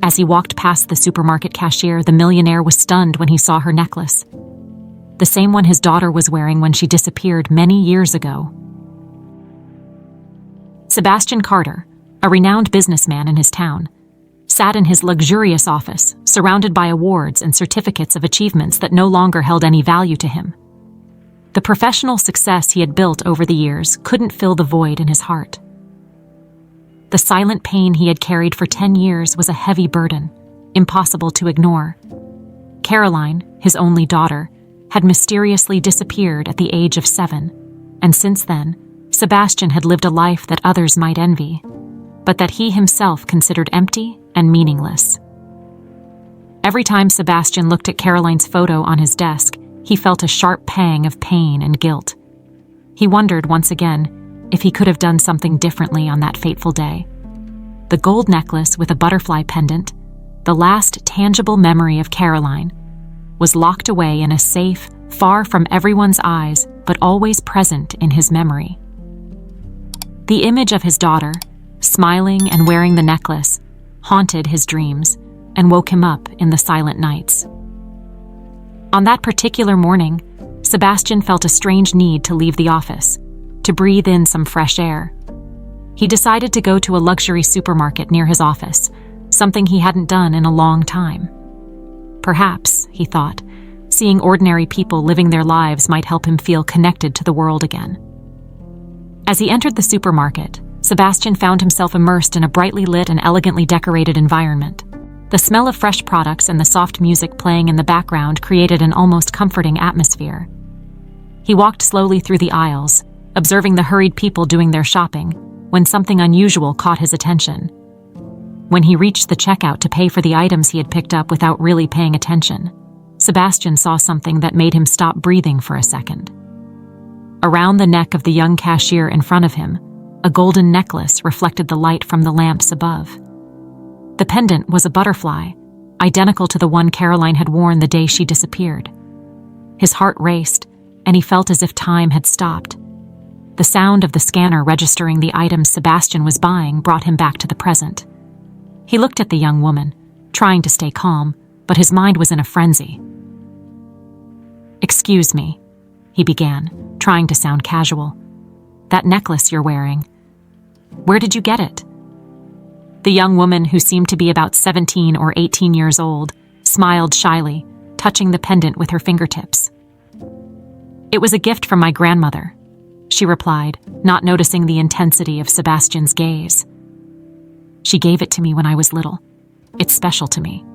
As he walked past the supermarket cashier, the millionaire was stunned when he saw her necklace. The same one his daughter was wearing when she disappeared many years ago. Sebastian Carter, a renowned businessman in his town, sat in his luxurious office, surrounded by awards and certificates of achievements that no longer held any value to him. The professional success he had built over the years couldn't fill the void in his heart. The silent pain he had carried for 10 years was a heavy burden, impossible to ignore. Caroline, his only daughter, had mysteriously disappeared at the age of 7, and since then, Sebastian had lived a life that others might envy, but that he himself considered empty and meaningless. Every time Sebastian looked at Caroline's photo on his desk, he felt a sharp pang of pain and guilt. He wondered once again if he could have done something differently on that fateful day. The gold necklace with a butterfly pendant, the last tangible memory of Caroline, was locked away in a safe, far from everyone's eyes, but always present in his memory. The image of his daughter, smiling and wearing the necklace, haunted his dreams and woke him up in the silent nights. On that particular morning, Sebastian felt a strange need to leave the office, to breathe in some fresh air. He decided to go to a luxury supermarket near his office, something he hadn't done in a long time. Perhaps, he thought, seeing ordinary people living their lives might help him feel connected to the world again. As he entered the supermarket, Sebastian found himself immersed in a brightly lit and elegantly decorated environment. The smell of fresh products and the soft music playing in the background created an almost comforting atmosphere. He walked slowly through the aisles, observing the hurried people doing their shopping, when something unusual caught his attention. When he reached the checkout to pay for the items he had picked up without really paying attention, Sebastian saw something that made him stop breathing for a second. Around the neck of the young cashier in front of him, a golden necklace reflected the light from the lamps above. The pendant was a butterfly, identical to the one Caroline had worn the day she disappeared. His heart raced, and he felt as if time had stopped. The sound of the scanner registering the items Sebastian was buying brought him back to the present. He looked at the young woman, trying to stay calm, but his mind was in a frenzy. "Excuse me," he began, trying to sound casual. "That necklace you're wearing, where did you get it?" The young woman, who seemed to be about 17 or 18 years old, smiled shyly, touching the pendant with her fingertips. "It was a gift from my grandmother," she replied, not noticing the intensity of Sebastian's gaze. "She gave it to me when I was little. It's special to me."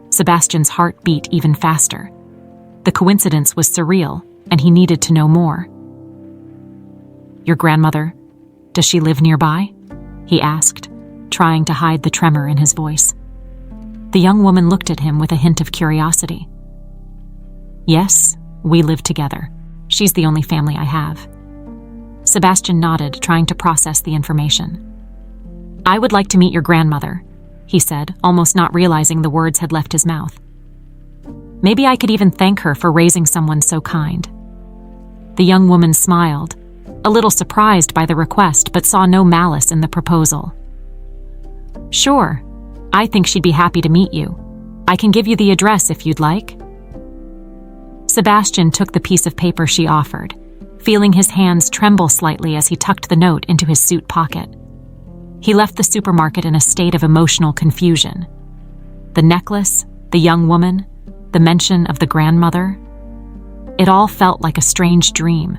Sebastian's heart beat even faster. The coincidence was surreal, and he needed to know more. "Your grandmother, does she live nearby?" he asked, trying to hide the tremor in his voice. The young woman looked at him with a hint of curiosity. "Yes, we live together. She's the only family I have." Sebastian nodded, trying to process the information. "I would like to meet your grandmother," he said, almost not realizing the words had left his mouth. "Maybe I could even thank her for raising someone so kind." The young woman smiled, a little surprised by the request, but saw no malice in the proposal. "Sure, I think she'd be happy to meet you. I can give you the address if you'd like." Sebastian took the piece of paper she offered, feeling his hands tremble slightly as he tucked the note into his suit pocket. He left the supermarket in a state of emotional confusion. The necklace, the young woman, the mention of the grandmother. It all felt like a strange dream,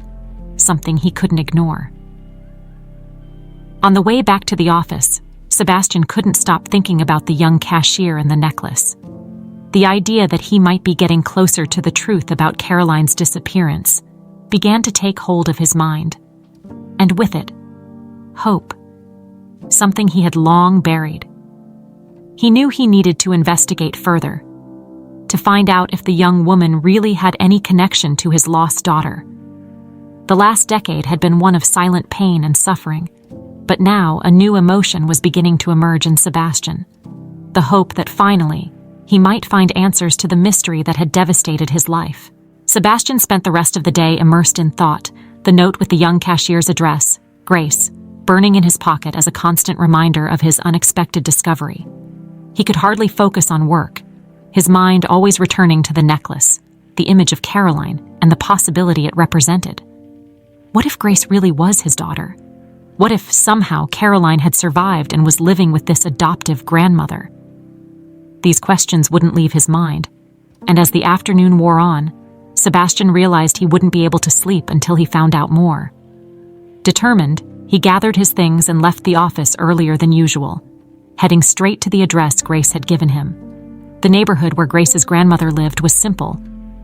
something he couldn't ignore. On the way back to the office, Sebastian couldn't stop thinking about the young cashier and the necklace. The idea that he might be getting closer to the truth about Caroline's disappearance began to take hold of his mind. And with it, hope. Something he had long buried. He knew he needed to investigate further, to find out if the young woman really had any connection to his lost daughter. The last decade had been one of silent pain and suffering, but now a new emotion was beginning to emerge in Sebastian. The hope that finally, he might find answers to the mystery that had devastated his life. Sebastian spent the rest of the day immersed in thought, the note with the young cashier's address, Grace, burning in his pocket as a constant reminder of his unexpected discovery. He could hardly focus on work, his mind always returning to the necklace, the image of Caroline, and the possibility it represented. What if Grace really was his daughter? What if somehow Caroline had survived and was living with this adoptive grandmother? These questions wouldn't leave his mind, and as the afternoon wore on, Sebastian realized he wouldn't be able to sleep until he found out more. Determined, he gathered his things and left the office earlier than usual, heading straight to the address Grace had given him. The neighborhood where Grace's grandmother lived was simple,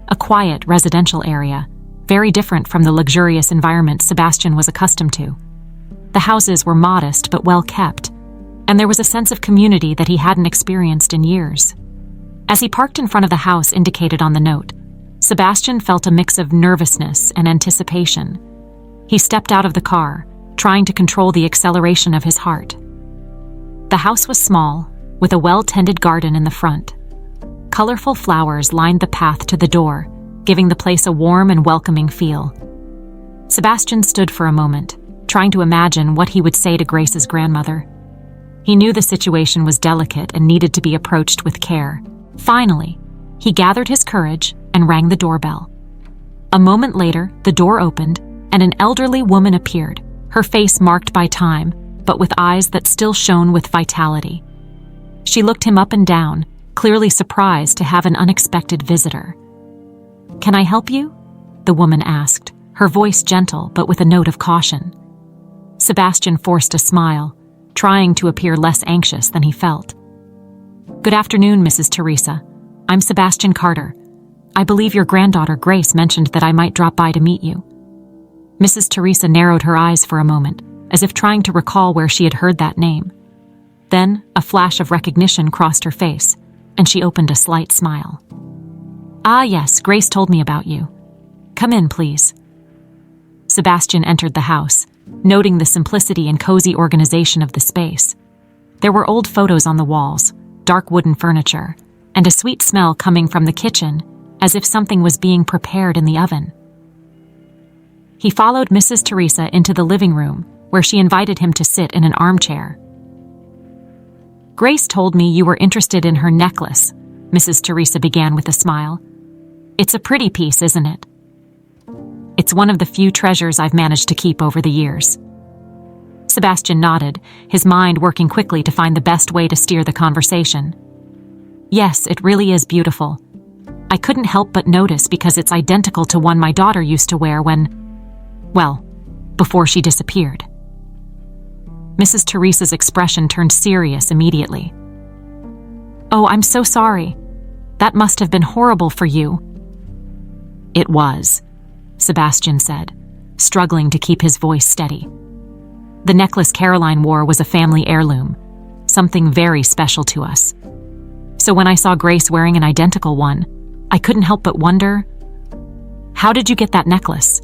a quiet residential area, very different from the luxurious environment Sebastian was accustomed to. The houses were modest but well kept, and there was a sense of community that he hadn't experienced in years. As he parked in front of the house indicated on the note, Sebastian felt a mix of nervousness and anticipation. He stepped out of the car, trying to control the acceleration of his heart. The house was small, with a well-tended garden in the front. Colorful flowers lined the path to the door, giving the place a warm and welcoming feel. Sebastian stood for a moment, trying to imagine what he would say to Grace's grandmother. He knew the situation was delicate and needed to be approached with care. Finally, he gathered his courage and rang the doorbell. A moment later, the door opened, and an elderly woman appeared, her face marked by time, but with eyes that still shone with vitality. She looked him up and down, clearly surprised to have an unexpected visitor. "Can I help you?" the woman asked, her voice gentle but with a note of caution. Sebastian forced a smile, trying to appear less anxious than he felt. "Good afternoon, Mrs. Teresa. I'm Sebastian Carter. I believe your granddaughter Grace mentioned that I might drop by to meet you." Mrs. Teresa narrowed her eyes for a moment, as if trying to recall where she had heard that name. Then, a flash of recognition crossed her face, and she opened a slight smile. "Ah, yes, Grace told me about you. Come in, please." Sebastian entered the house, noting the simplicity and cozy organization of the space. There were old photos on the walls, dark wooden furniture, and a sweet smell coming from the kitchen, as if something was being prepared in the oven. He followed Mrs. Teresa into the living room, where she invited him to sit in an armchair. "Grace told me you were interested in her necklace," Mrs. Teresa began with a smile. "It's a pretty piece, isn't it?" "It's one of the few treasures I've managed to keep over the years." Sebastian nodded, his mind working quickly to find the best way to steer the conversation. "Yes, it really is beautiful. I couldn't help but notice because it's identical to one my daughter used to wear before she disappeared." Mrs. Teresa's expression turned serious immediately. "Oh, I'm so sorry. That must have been horrible for you." "It was," Sebastian said, struggling to keep his voice steady. "The necklace Caroline wore was a family heirloom, something very special to us. So when I saw Grace wearing an identical one, I couldn't help but wonder, how did you get that necklace?"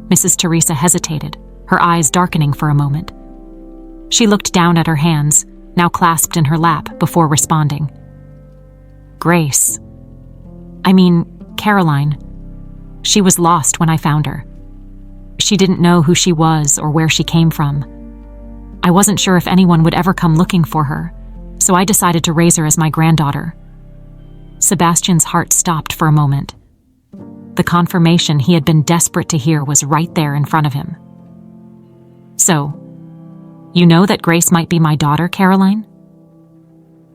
Mrs. Teresa hesitated, her eyes darkening for a moment. She looked down at her hands, now clasped in her lap, before responding. "Grace. Caroline. She was lost when I found her. She didn't know who she was or where she came from. I wasn't sure if anyone would ever come looking for her, so I decided to raise her as my granddaughter." Sebastian's heart stopped for a moment. The confirmation he had been desperate to hear was right there in front of him. "So, you know that Grace might be my daughter, Caroline?"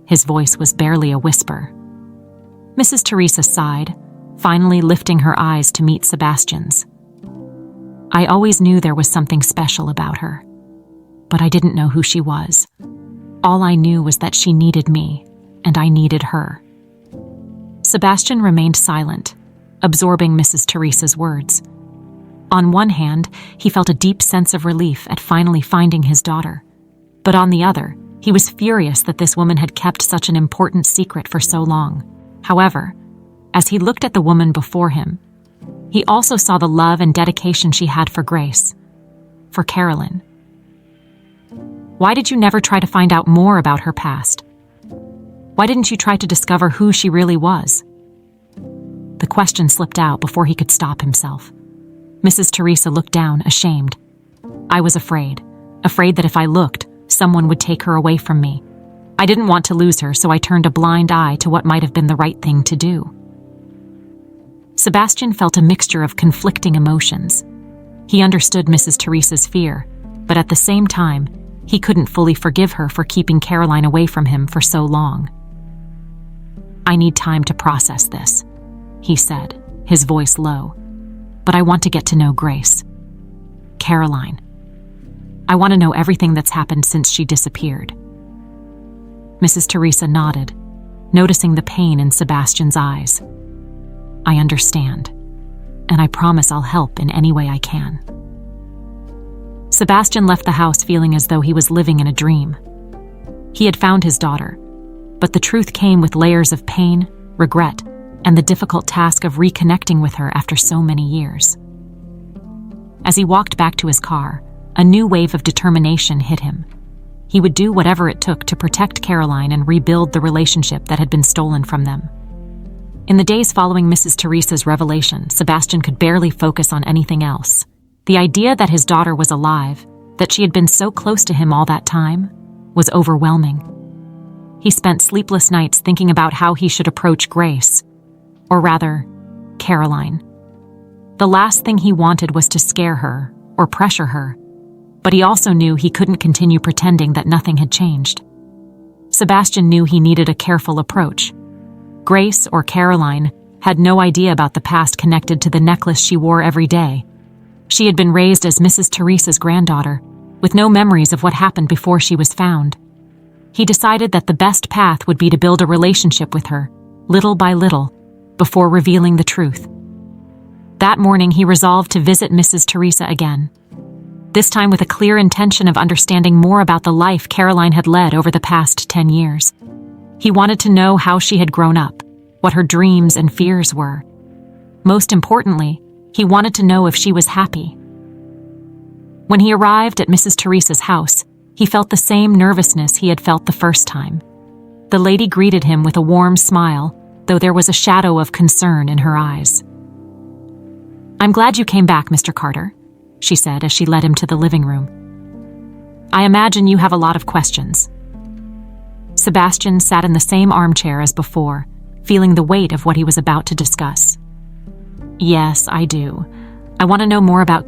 His voice was barely a whisper. Mrs. Teresa sighed, finally lifting her eyes to meet Sebastian's. "I always knew there was something special about her, but I didn't know who she was. All I knew was that she needed me, and I needed her." Sebastian remained silent, absorbing Mrs. Teresa's words. On one hand, he felt a deep sense of relief at finally finding his daughter, but on the other, he was furious that this woman had kept such an important secret for so long. However, as he looked at the woman before him, he also saw the love and dedication she had for Grace, for Caroline. Why did you never try to find out more about her past? Why didn't you try to discover who she really was? The question slipped out before he could stop himself. Mrs. Teresa looked down, ashamed. "I was afraid that if I looked, someone would take her away from me. I didn't want to lose her, so I turned a blind eye to what might have been the right thing to do. Sebastian felt a mixture of conflicting emotions. He understood Mrs. Teresa's fear, but at the same time, he couldn't fully forgive her for keeping Caroline away from him for so long. "I need time to process this," he said, his voice low. "But I want to get to know Grace. Caroline. I want to know everything that's happened since she disappeared." Mrs. Teresa nodded, noticing the pain in Sebastian's eyes. "I understand, and I promise I'll help in any way I can." Sebastian left the house feeling as though he was living in a dream. He had found his daughter, but the truth came with layers of pain, regret, and the difficult task of reconnecting with her after so many years. As he walked back to his car, a new wave of determination hit him. He would do whatever it took to protect Caroline and rebuild the relationship that had been stolen from them. In the days following Mrs. Teresa's revelation, Sebastian could barely focus on anything else. The idea that his daughter was alive, that she had been so close to him all that time, was overwhelming. He spent sleepless nights thinking about how he should approach Grace, or rather, Caroline. The last thing he wanted was to scare her or pressure her, but he also knew he couldn't continue pretending that nothing had changed. Sebastian knew he needed a careful approach. Grace, or Caroline, had no idea about the past connected to the necklace she wore every day. She had been raised as Mrs. Teresa's granddaughter, with no memories of what happened before she was found. He decided that the best path would be to build a relationship with her, little by little, before revealing the truth. That morning, he resolved to visit Mrs. Teresa again, this time with a clear intention of understanding more about the life Caroline had led over the past 10 years. He wanted to know how she had grown up, what her dreams and fears were. Most importantly, he wanted to know if she was happy. When he arrived at Mrs. Teresa's house, he felt the same nervousness he had felt the first time. The lady greeted him with a warm smile, though there was a shadow of concern in her eyes. "I'm glad you came back, Mr. Carter," she said as she led him to the living room. "I imagine you have a lot of questions." Sebastian sat in the same armchair as before, feeling the weight of what he was about to discuss. "Yes, I do. I want to know more about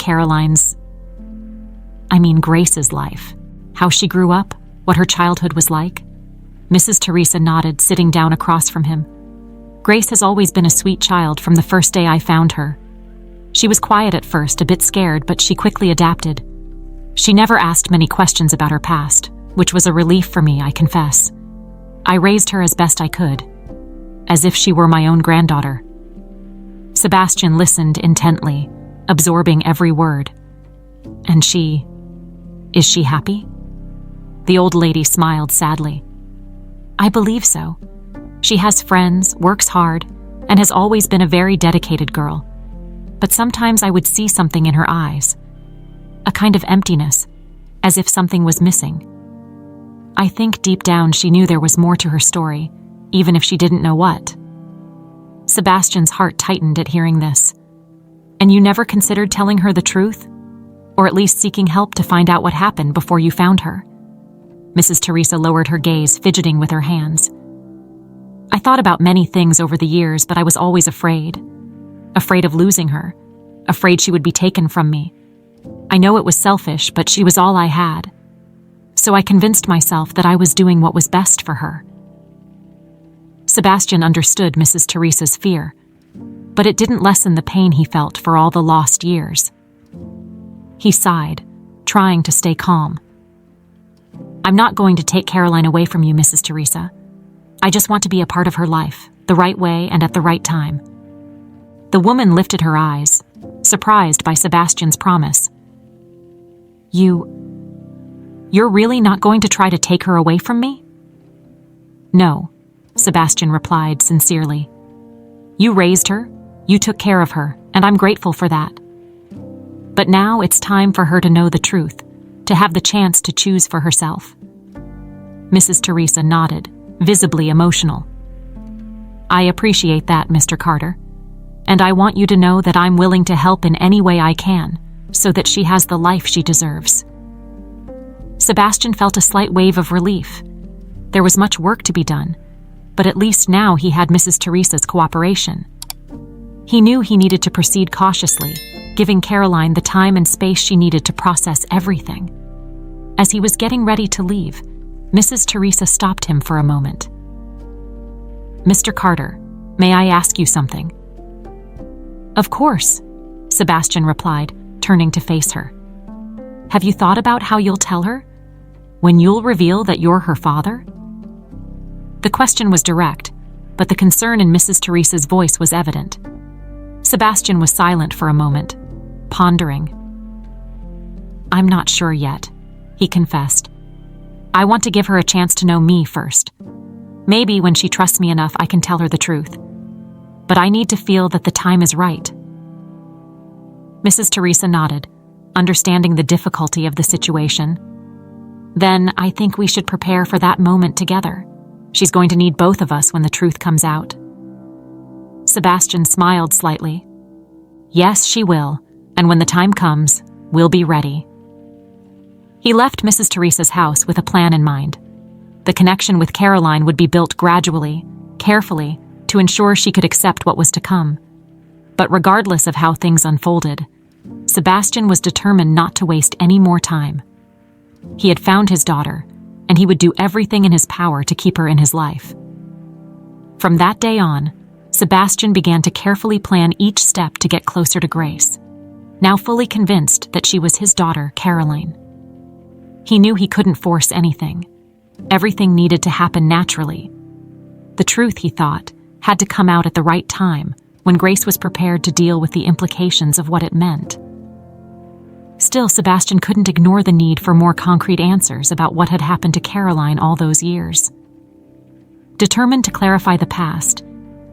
Grace's life. How she grew up, what her childhood was like." Mrs. Teresa nodded, sitting down across from him. "Grace has always been a sweet child from the first day I found her. She was quiet at first, a bit scared, but she quickly adapted. She never asked many questions about her past, which was a relief for me, I confess. I raised her as best I could, as if she were my own granddaughter." Sebastian listened intently, absorbing every word. "And is she happy?" The old lady smiled sadly. "I believe so. She has friends, works hard, and has always been a very dedicated girl. But sometimes I would see something in her eyes, a kind of emptiness, as if something was missing. I think deep down she knew there was more to her story, even if she didn't know what." Sebastian's heart tightened at hearing this. "And you never considered telling her the truth? Or at least seeking help to find out what happened before you found her?" Mrs. Teresa lowered her gaze, fidgeting with her hands. "I thought about many things over the years, but I was always afraid. Afraid of losing her. Afraid she would be taken from me. I know it was selfish, but she was all I had. So I convinced myself that I was doing what was best for her." Sebastian understood Mrs. Teresa's fear, but it didn't lessen the pain he felt for all the lost years. He sighed, trying to stay calm. "I'm not going to take Caroline away from you, Mrs. Teresa. I just want to be a part of her life, the right way and at the right time." The woman lifted her eyes, surprised by Sebastian's promise. You're really not going to try to take her away from me?" "No," Sebastian replied sincerely. "You raised her, you took care of her, and I'm grateful for that. But now it's time for her to know the truth, to have the chance to choose for herself." Mrs. Teresa nodded, visibly emotional. "I appreciate that, Mr. Carter, and I want you to know that I'm willing to help in any way I can, so that she has the life she deserves." Sebastian felt a slight wave of relief. There was much work to be done, but at least now he had Mrs. Teresa's cooperation. He knew he needed to proceed cautiously, giving Caroline the time and space she needed to process everything. As he was getting ready to leave, Mrs. Teresa stopped him for a moment. "Mr. Carter, may I ask you something?" "Of course," Sebastian replied, turning to face her. "Have you thought about how you'll tell her? When you'll reveal that you're her father?" The question was direct, but the concern in Mrs. Teresa's voice was evident. Sebastian was silent for a moment, pondering. "I'm not sure yet," he confessed. "I want to give her a chance to know me first. Maybe when she trusts me enough, I can tell her the truth. But I need to feel that the time is right." Mrs. Teresa nodded, understanding the difficulty of the situation. "Then I think we should prepare for that moment together. She's going to need both of us when the truth comes out." Sebastian smiled slightly. "Yes, she will, and when the time comes, we'll be ready." He left Mrs. Teresa's house with a plan in mind. The connection with Caroline would be built gradually, carefully, to ensure she could accept what was to come. But regardless of how things unfolded, Sebastian was determined not to waste any more time. He had found his daughter, and he would do everything in his power to keep her in his life. From that day on, Sebastian began to carefully plan each step to get closer to Grace, now fully convinced that she was his daughter, Caroline. He knew he couldn't force anything. Everything needed to happen naturally. The truth, he thought, had to come out at the right time, when Grace was prepared to deal with the implications of what it meant. Still, Sebastian couldn't ignore the need for more concrete answers about what had happened to Caroline all those years. Determined to clarify the past,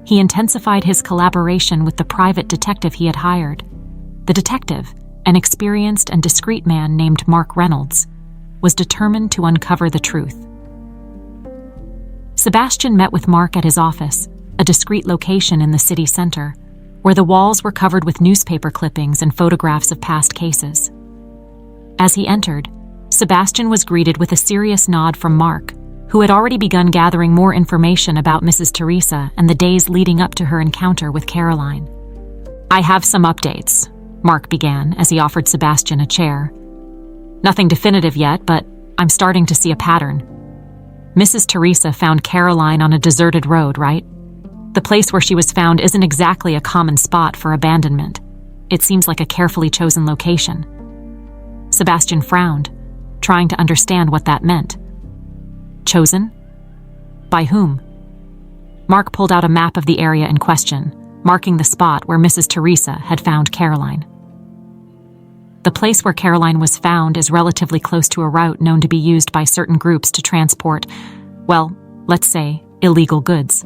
he intensified his collaboration with the private detective he had hired. The detective, an experienced and discreet man named Mark Reynolds, was determined to uncover the truth. Sebastian met with Mark at his office, a discreet location in the city center, where the walls were covered with newspaper clippings and photographs of past cases. As he entered, Sebastian was greeted with a serious nod from Mark, who had already begun gathering more information about Mrs. Teresa and the days leading up to her encounter with Caroline. "I have some updates," Mark began as he offered Sebastian a chair. "Nothing definitive yet, but I'm starting to see a pattern. Mrs. Teresa found Caroline on a deserted road, right? The place where she was found isn't exactly a common spot for abandonment. It seems like a carefully chosen location." Sebastian frowned, trying to understand what that meant. Chosen? By whom? Mark pulled out a map of the area in question, marking the spot where Mrs. Teresa had found Caroline. The place where Caroline was found is relatively close to a route known to be used by certain groups to transport, well, let's say, illegal goods.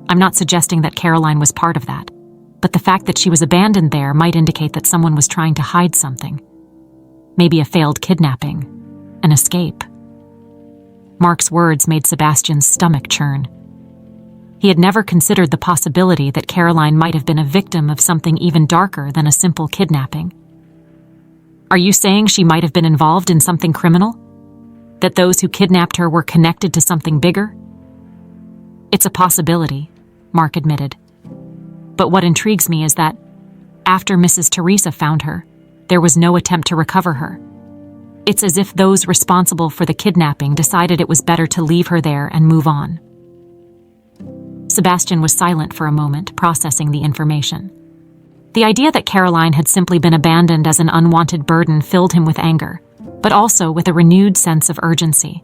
I'm not suggesting that Caroline was part of that, but the fact that she was abandoned there might indicate that someone was trying to hide something. Maybe a failed kidnapping, an escape. Mark's words made Sebastian's stomach churn. He had never considered the possibility that Caroline might have been a victim of something even darker than a simple kidnapping. "Are you saying she might have been involved in something criminal? That those who kidnapped her were connected to something bigger?" "It's a possibility," Mark admitted. "But what intrigues me is that, after Mrs. Teresa found her, there was no attempt to recover her. It's as if those responsible for the kidnapping decided it was better to leave her there and move on." Sebastian was silent for a moment, processing the information. The idea that Caroline had simply been abandoned as an unwanted burden filled him with anger, but also with a renewed sense of urgency.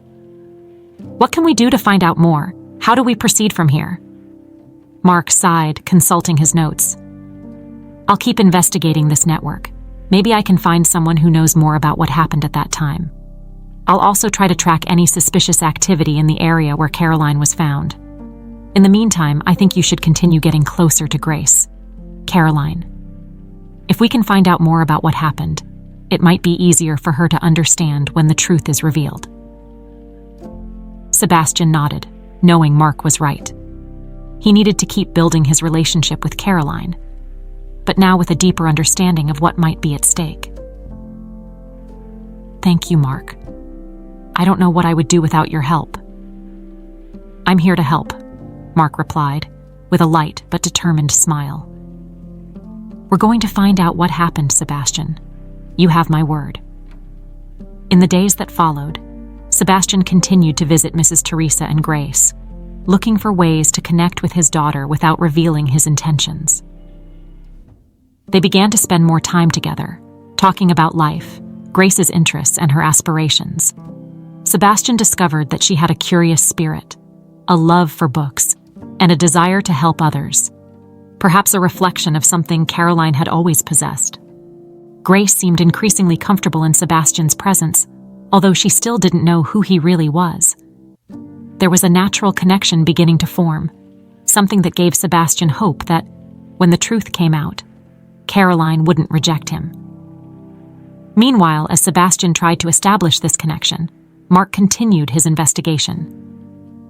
"What can we do to find out more? How do we proceed from here?" Mark sighed, consulting his notes. "I'll keep investigating this network. Maybe I can find someone who knows more about what happened at that time. I'll also try to track any suspicious activity in the area where Caroline was found. In the meantime, I think you should continue getting closer to Grace. Caroline. If we can find out more about what happened, it might be easier for her to understand when the truth is revealed." Sebastian nodded, knowing Mark was right. He needed to keep building his relationship with Caroline, but now with a deeper understanding of what might be at stake. "Thank you, Mark. I don't know what I would do without your help," "I'm here to help," Mark replied, with a light but determined smile. "We're going to find out what happened, Sebastian. You have my word." In the days that followed, Sebastian continued to visit Mrs. Teresa and Grace, looking for ways to connect with his daughter without revealing his intentions. They began to spend more time together, talking about life, Grace's interests, and her aspirations. Sebastian discovered that she had a curious spirit, a love for books, and a desire to help others, perhaps a reflection of something Caroline had always possessed. Grace seemed increasingly comfortable in Sebastian's presence, although she still didn't know who he really was. There was a natural connection beginning to form, something that gave Sebastian hope that, when the truth came out, Caroline wouldn't reject him. Meanwhile, as Sebastian tried to establish this connection, Mark continued his investigation.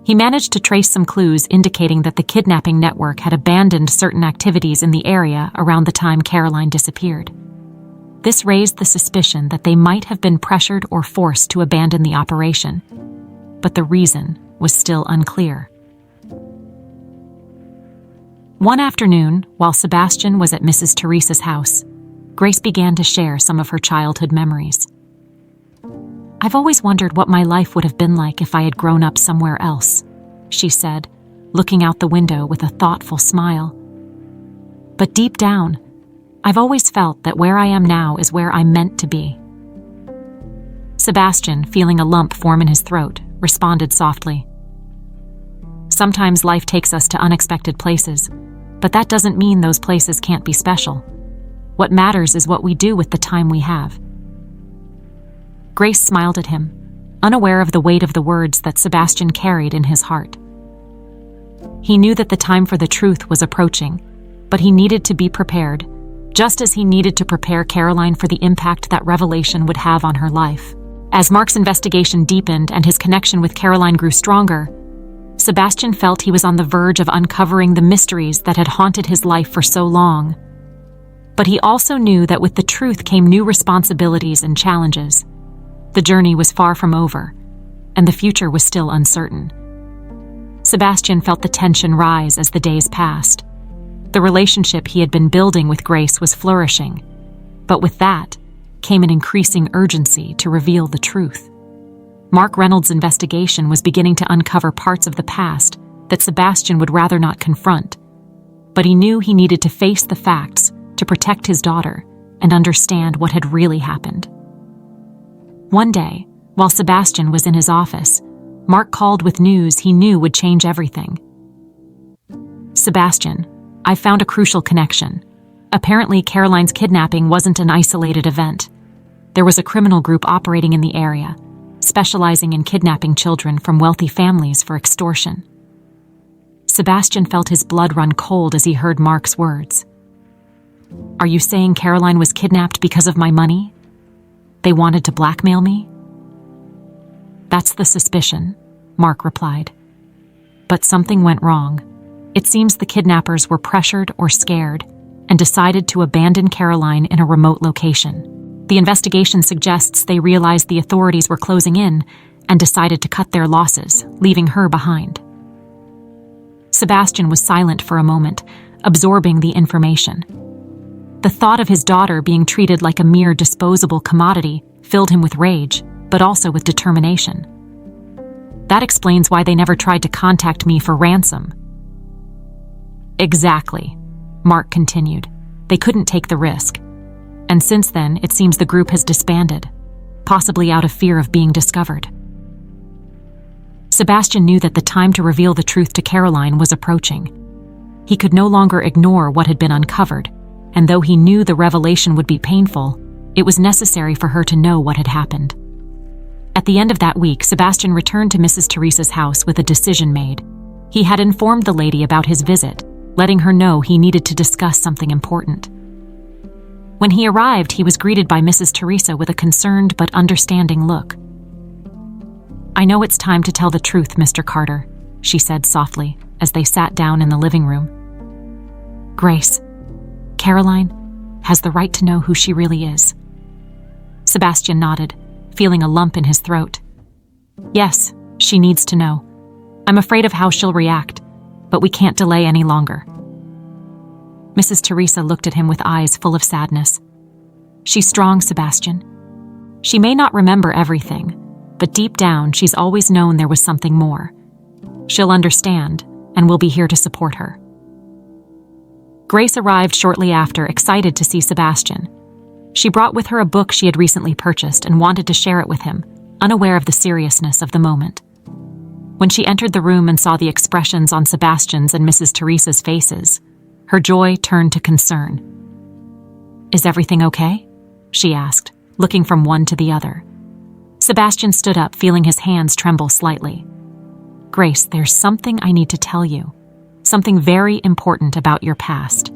He managed to trace some clues indicating that the kidnapping network had abandoned certain activities in the area around the time Caroline disappeared. This raised the suspicion that they might have been pressured or forced to abandon the operation, but the reason was still unclear. One afternoon, while Sebastian was at Mrs. Teresa's house, Grace began to share some of her childhood memories. "I've always wondered what my life would have been like if I had grown up somewhere else," she said, looking out the window with a thoughtful smile. "But deep down, I've always felt that where I am now is where I'm meant to be." Sebastian, feeling a lump form in his throat, responded softly. "Sometimes life takes us to unexpected places, but that doesn't mean those places can't be special. What matters is what we do with the time we have." Grace smiled at him, unaware of the weight of the words that Sebastian carried in his heart. He knew that the time for the truth was approaching, but he needed to be prepared, just as he needed to prepare Caroline for the impact that revelation would have on her life. As Mark's investigation deepened and his connection with Caroline grew stronger, Sebastian felt he was on the verge of uncovering the mysteries that had haunted his life for so long. But he also knew that with the truth came new responsibilities and challenges. The journey was far from over, and the future was still uncertain. Sebastian felt the tension rise as the days passed. The relationship he had been building with Grace was flourishing, but with that came an increasing urgency to reveal the truth. Mark Reynolds' investigation was beginning to uncover parts of the past that Sebastian would rather not confront, but he knew he needed to face the facts to protect his daughter and understand what had really happened. One day, while Sebastian was in his office, Mark called with news he knew would change everything. "Sebastian, I found a crucial connection. Apparently, Caroline's kidnapping wasn't an isolated event. There was a criminal group operating in the area, specializing in kidnapping children from wealthy families for extortion." Sebastian felt his blood run cold as he heard Mark's words. "Are you saying Caroline was kidnapped because of my money? They wanted to blackmail me?" "That's the suspicion," Mark replied. "But something went wrong. It seems the kidnappers were pressured or scared and decided to abandon Caroline in a remote location. The investigation suggests they realized the authorities were closing in and decided to cut their losses, leaving her behind." Sebastian was silent for a moment, absorbing the information. The thought of his daughter being treated like a mere disposable commodity filled him with rage, but also with determination. "That explains why they never tried to contact me for ransom." "Exactly," Mark continued. "They couldn't take the risk. And since then, it seems the group has disbanded, possibly out of fear of being discovered." Sebastian knew that the time to reveal the truth to Caroline was approaching. He could no longer ignore what had been uncovered, and though he knew the revelation would be painful, it was necessary for her to know what had happened. At the end of that week, Sebastian returned to Mrs. Teresa's house with a decision made. He had informed the lady about his visit, letting her know he needed to discuss something important. When he arrived, he was greeted by Mrs. Teresa with a concerned but understanding look. "I know it's time to tell the truth, Mr. Carter," she said softly as they sat down in the living room. "Grace, Caroline has the right to know who she really is." Sebastian nodded, feeling a lump in his throat. "Yes, she needs to know. I'm afraid of how she'll react, but we can't delay any longer." Mrs. Teresa looked at him with eyes full of sadness. "She's strong, Sebastian. She may not remember everything, but deep down she's always known there was something more. She'll understand, and we'll be here to support her." Grace arrived shortly after, excited to see Sebastian. She brought with her a book she had recently purchased and wanted to share it with him, unaware of the seriousness of the moment. When she entered the room and saw the expressions on Sebastian's and Mrs. Teresa's faces, her joy turned to concern. "Is everything okay?" she asked, looking from one to the other. Sebastian stood up, feeling his hands tremble slightly. "Grace, there's something I need to tell you. Something very important about your past."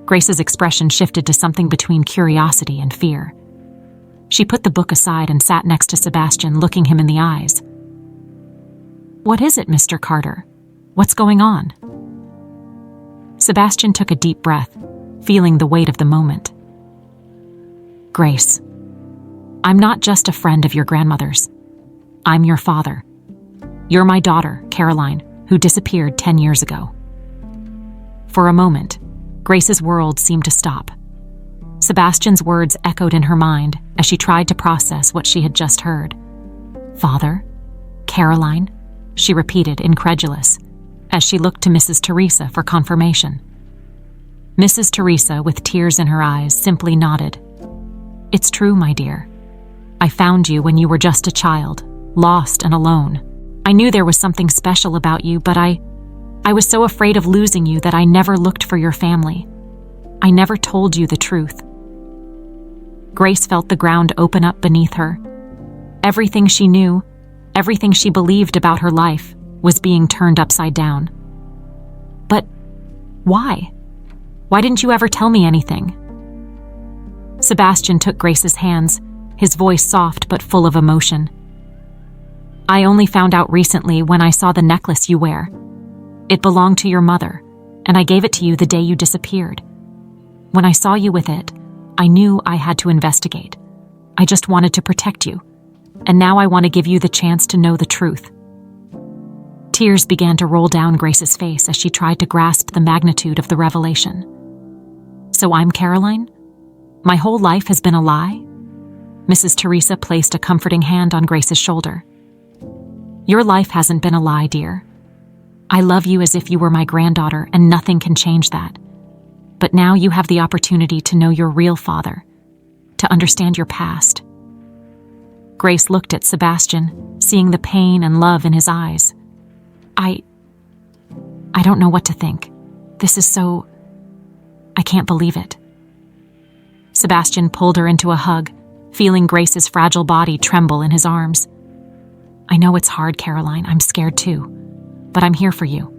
Grace's expression shifted to something between curiosity and fear. She put the book aside and sat next to Sebastian, looking him in the eyes. "What is it, Mr. Carter? What's going on?" Sebastian took a deep breath, feeling the weight of the moment. "Grace, I'm not just a friend of your grandmother's. I'm your father. You're my daughter, Caroline, who disappeared 10 years ago." For a moment, Grace's world seemed to stop. Sebastian's words echoed in her mind as she tried to process what she had just heard. "Father? Caroline?" she repeated, incredulous, as she looked to Mrs. Teresa for confirmation. Mrs. Teresa, with tears in her eyes, simply nodded. "It's true, my dear. I found you when you were just a child, lost and alone. I knew there was something special about you, but I was so afraid of losing you that I never looked for your family. I never told you the truth." Grace felt the ground open up beneath her. Everything she knew, everything she believed about her life, was being turned upside down. "But why? Why didn't you ever tell me anything?" Sebastian took Grace's hands, his voice soft but full of emotion. "I only found out recently when I saw the necklace you wear. It belonged to your mother, and I gave it to you the day you disappeared. When I saw you with it, I knew I had to investigate. I just wanted to protect you, and now I want to give you the chance to know the truth." Tears began to roll down Grace's face as she tried to grasp the magnitude of the revelation. "So I'm Caroline? My whole life has been a lie?" Mrs. Teresa placed a comforting hand on Grace's shoulder. "Your life hasn't been a lie, dear. I love you as if you were my granddaughter, and nothing can change that. But now you have the opportunity to know your real father, to understand your past." Grace looked at Sebastian, seeing the pain and love in his eyes. I don't know what to think. This is so... I can't believe it." Sebastian pulled her into a hug, feeling Grace's fragile body tremble in his arms. "I know it's hard, Caroline. I'm scared too. But I'm here for you.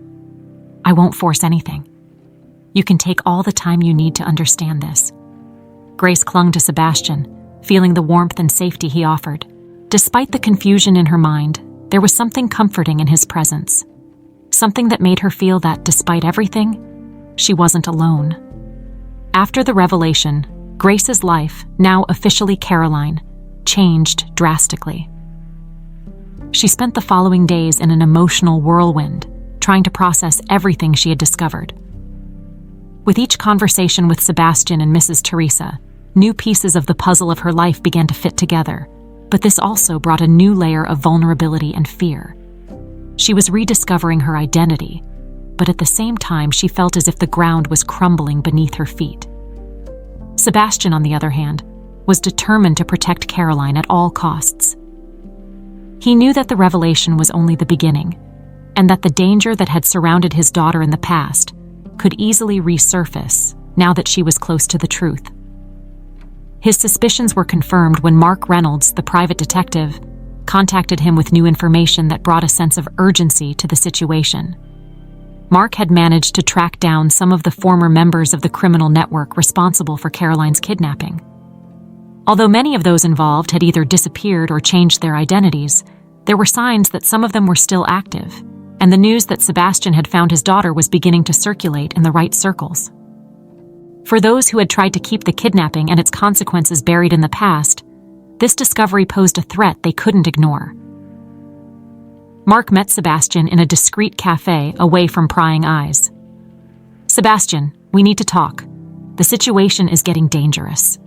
I won't force anything. You can take all the time you need to understand this." Grace clung to Sebastian, feeling the warmth and safety he offered. Despite the confusion in her mind, there was something comforting in his presence. Something that made her feel that, despite everything, she wasn't alone. After the revelation, Grace's life, now officially Caroline, changed drastically. She spent the following days in an emotional whirlwind, trying to process everything she had discovered. With each conversation with Sebastian and Mrs. Teresa, new pieces of the puzzle of her life began to fit together, but this also brought a new layer of vulnerability and fear. She was rediscovering her identity, but at the same time she felt as if the ground was crumbling beneath her feet. Sebastian, on the other hand, was determined to protect Caroline at all costs. He knew that the revelation was only the beginning, and that the danger that had surrounded his daughter in the past could easily resurface now that she was close to the truth. His suspicions were confirmed when Mark Reynolds, the private detective, contacted him with new information that brought a sense of urgency to the situation. Mark had managed to track down some of the former members of the criminal network responsible for Caroline's kidnapping. Although many of those involved had either disappeared or changed their identities, there were signs that some of them were still active, and the news that Sebastian had found his daughter was beginning to circulate in the right circles. For those who had tried to keep the kidnapping and its consequences buried in the past, this discovery posed a threat they couldn't ignore. Mark met Sebastian in a discreet cafe away from prying eyes. "Sebastian, we need to talk. The situation is getting dangerous."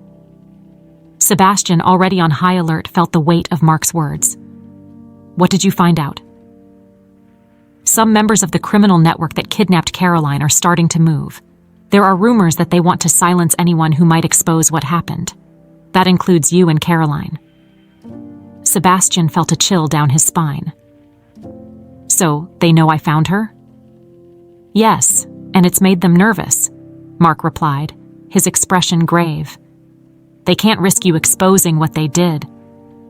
Sebastian, already on high alert, felt the weight of Mark's words. "What did you find out?" "Some members of the criminal network that kidnapped Caroline are starting to move. There are rumors that they want to silence anyone who might expose what happened. That includes you and Caroline." Sebastian felt a chill down his spine. "So, they know I found her?" "Yes, and it's made them nervous," Mark replied, his expression grave. "They can't risk you exposing what they did.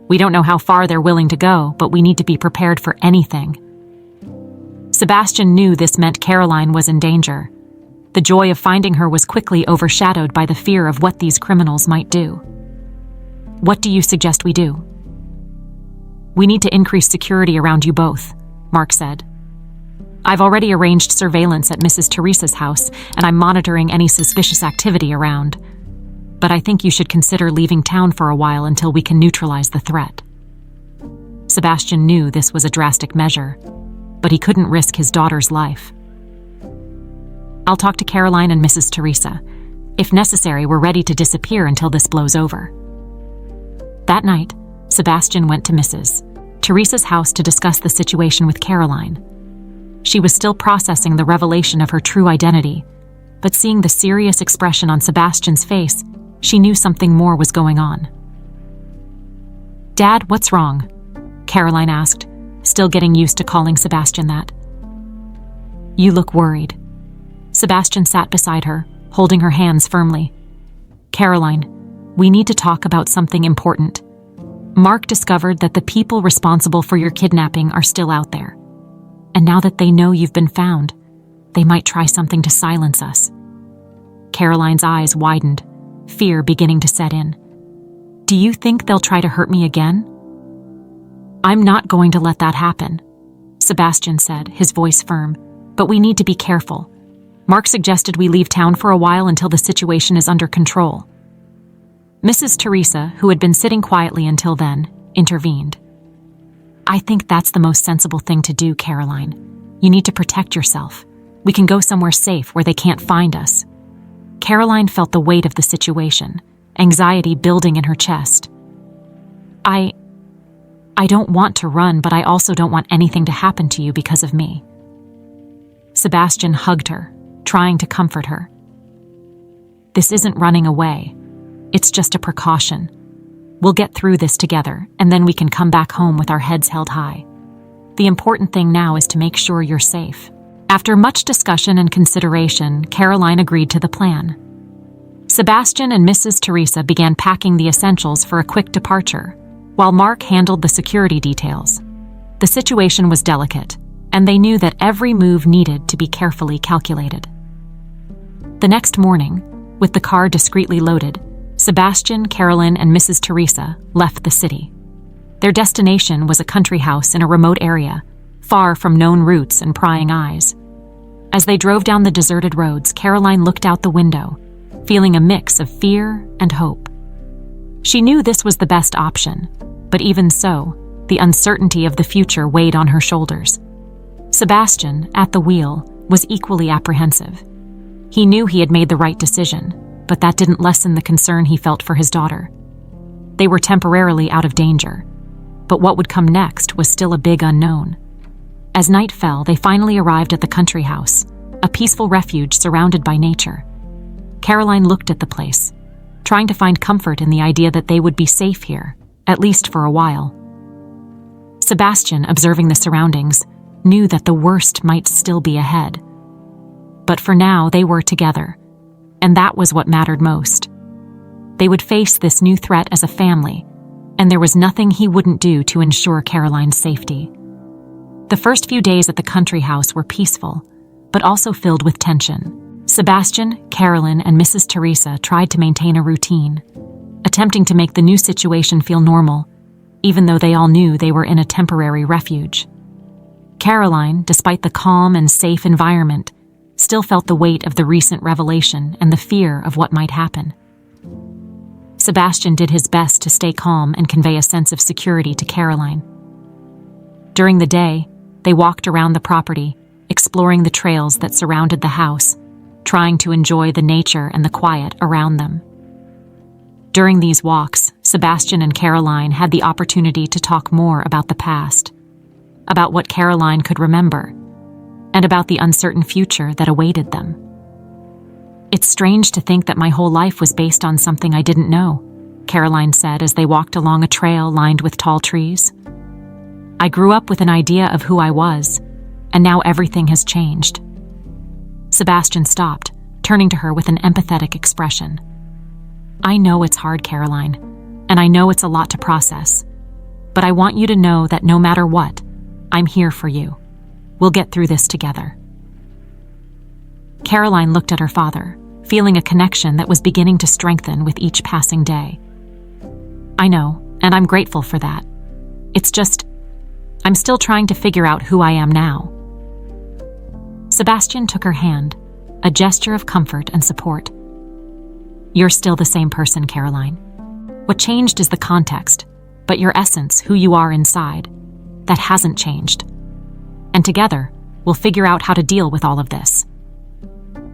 We don't know how far they're willing to go, but we need to be prepared for anything." Sebastian knew this meant Caroline was in danger. The joy of finding her was quickly overshadowed by the fear of what these criminals might do. "What do you suggest we do?" "We need to increase security around you both," Mark said. "I've already arranged surveillance at Mrs. Teresa's house, and I'm monitoring any suspicious activity around. But I think you should consider leaving town for a while until we can neutralize the threat." Sebastian knew this was a drastic measure, but he couldn't risk his daughter's life. "I'll talk to Caroline and Mrs. Teresa. If necessary, we're ready to disappear until this blows over." That night, Sebastian went to Mrs. Teresa's house to discuss the situation with Caroline. She was still processing the revelation of her true identity, but seeing the serious expression on Sebastian's face, she knew something more was going on. "Dad, what's wrong?" Caroline asked, still getting used to calling Sebastian that. "You look worried." Sebastian sat beside her, holding her hands firmly. "Caroline, we need to talk about something important. Mark discovered that the people responsible for your kidnapping are still out there. And now that they know you've been found, they might try something to silence us." Caroline's eyes widened, fear beginning to set in. "Do you think they'll try to hurt me again?" "I'm not going to let that happen," Sebastian said, his voice firm. "But we need to be careful. Mark suggested we leave town for a while until the situation is under control." Mrs. Teresa, who had been sitting quietly until then, intervened. "I think that's the most sensible thing to do, Caroline. You need to protect yourself. We can go somewhere safe where they can't find us." Caroline felt the weight of the situation, anxiety building in her chest. I don't want to run, but I also don't want anything to happen to you because of me." Sebastian hugged her, trying to comfort her. "This isn't running away. It's just a precaution. We'll get through this together, and then we can come back home with our heads held high. The important thing now is to make sure you're safe." After much discussion and consideration, Caroline agreed to the plan. Sebastian and Mrs. Teresa began packing the essentials for a quick departure, while Mark handled the security details. The situation was delicate, and they knew that every move needed to be carefully calculated. The next morning, with the car discreetly loaded, Sebastian, Caroline, and Mrs. Teresa left the city. Their destination was a country house in a remote area, far from known routes and prying eyes. As they drove down the deserted roads, Caroline looked out the window, feeling a mix of fear and hope. She knew this was the best option, but even so, the uncertainty of the future weighed on her shoulders. Sebastian, at the wheel, was equally apprehensive. He knew he had made the right decision, but that didn't lessen the concern he felt for his daughter. They were temporarily out of danger, but what would come next was still a big unknown. As night fell, they finally arrived at the country house, a peaceful refuge surrounded by nature. Caroline looked at the place, trying to find comfort in the idea that they would be safe here, at least for a while. Sebastian, observing the surroundings, knew that the worst might still be ahead. But for now, they were together, and that was what mattered most. They would face this new threat as a family, and there was nothing he wouldn't do to ensure Caroline's safety. The first few days at the country house were peaceful, but also filled with tension. Sebastian, Caroline, and Mrs. Teresa tried to maintain a routine, attempting to make the new situation feel normal, even though they all knew they were in a temporary refuge. Caroline, despite the calm and safe environment, still felt the weight of the recent revelation and the fear of what might happen. Sebastian did his best to stay calm and convey a sense of security to Caroline. During the day, They walked around the property, exploring the trails that surrounded the house, trying to enjoy the nature and the quiet around them. During these walks, Sebastian and Caroline had the opportunity to talk more about the past, about what Caroline could remember, and about the uncertain future that awaited them. "It's strange to think that my whole life was based on something I didn't know," Caroline said as they walked along a trail lined with tall trees. "I grew up with an idea of who I was, and now everything has changed." Sebastian stopped, turning to her with an empathetic expression. "I know it's hard, Caroline, and I know it's a lot to process, but I want you to know that no matter what, I'm here for you. We'll get through this together." Caroline looked at her father, feeling a connection that was beginning to strengthen with each passing day. "I know, and I'm grateful for that. It's just, I'm still trying to figure out who I am now." Sebastian took her hand, a gesture of comfort and support. "You're still the same person, Caroline. What changed is the context, but your essence, who you are inside, that hasn't changed. And together, we'll figure out how to deal with all of this."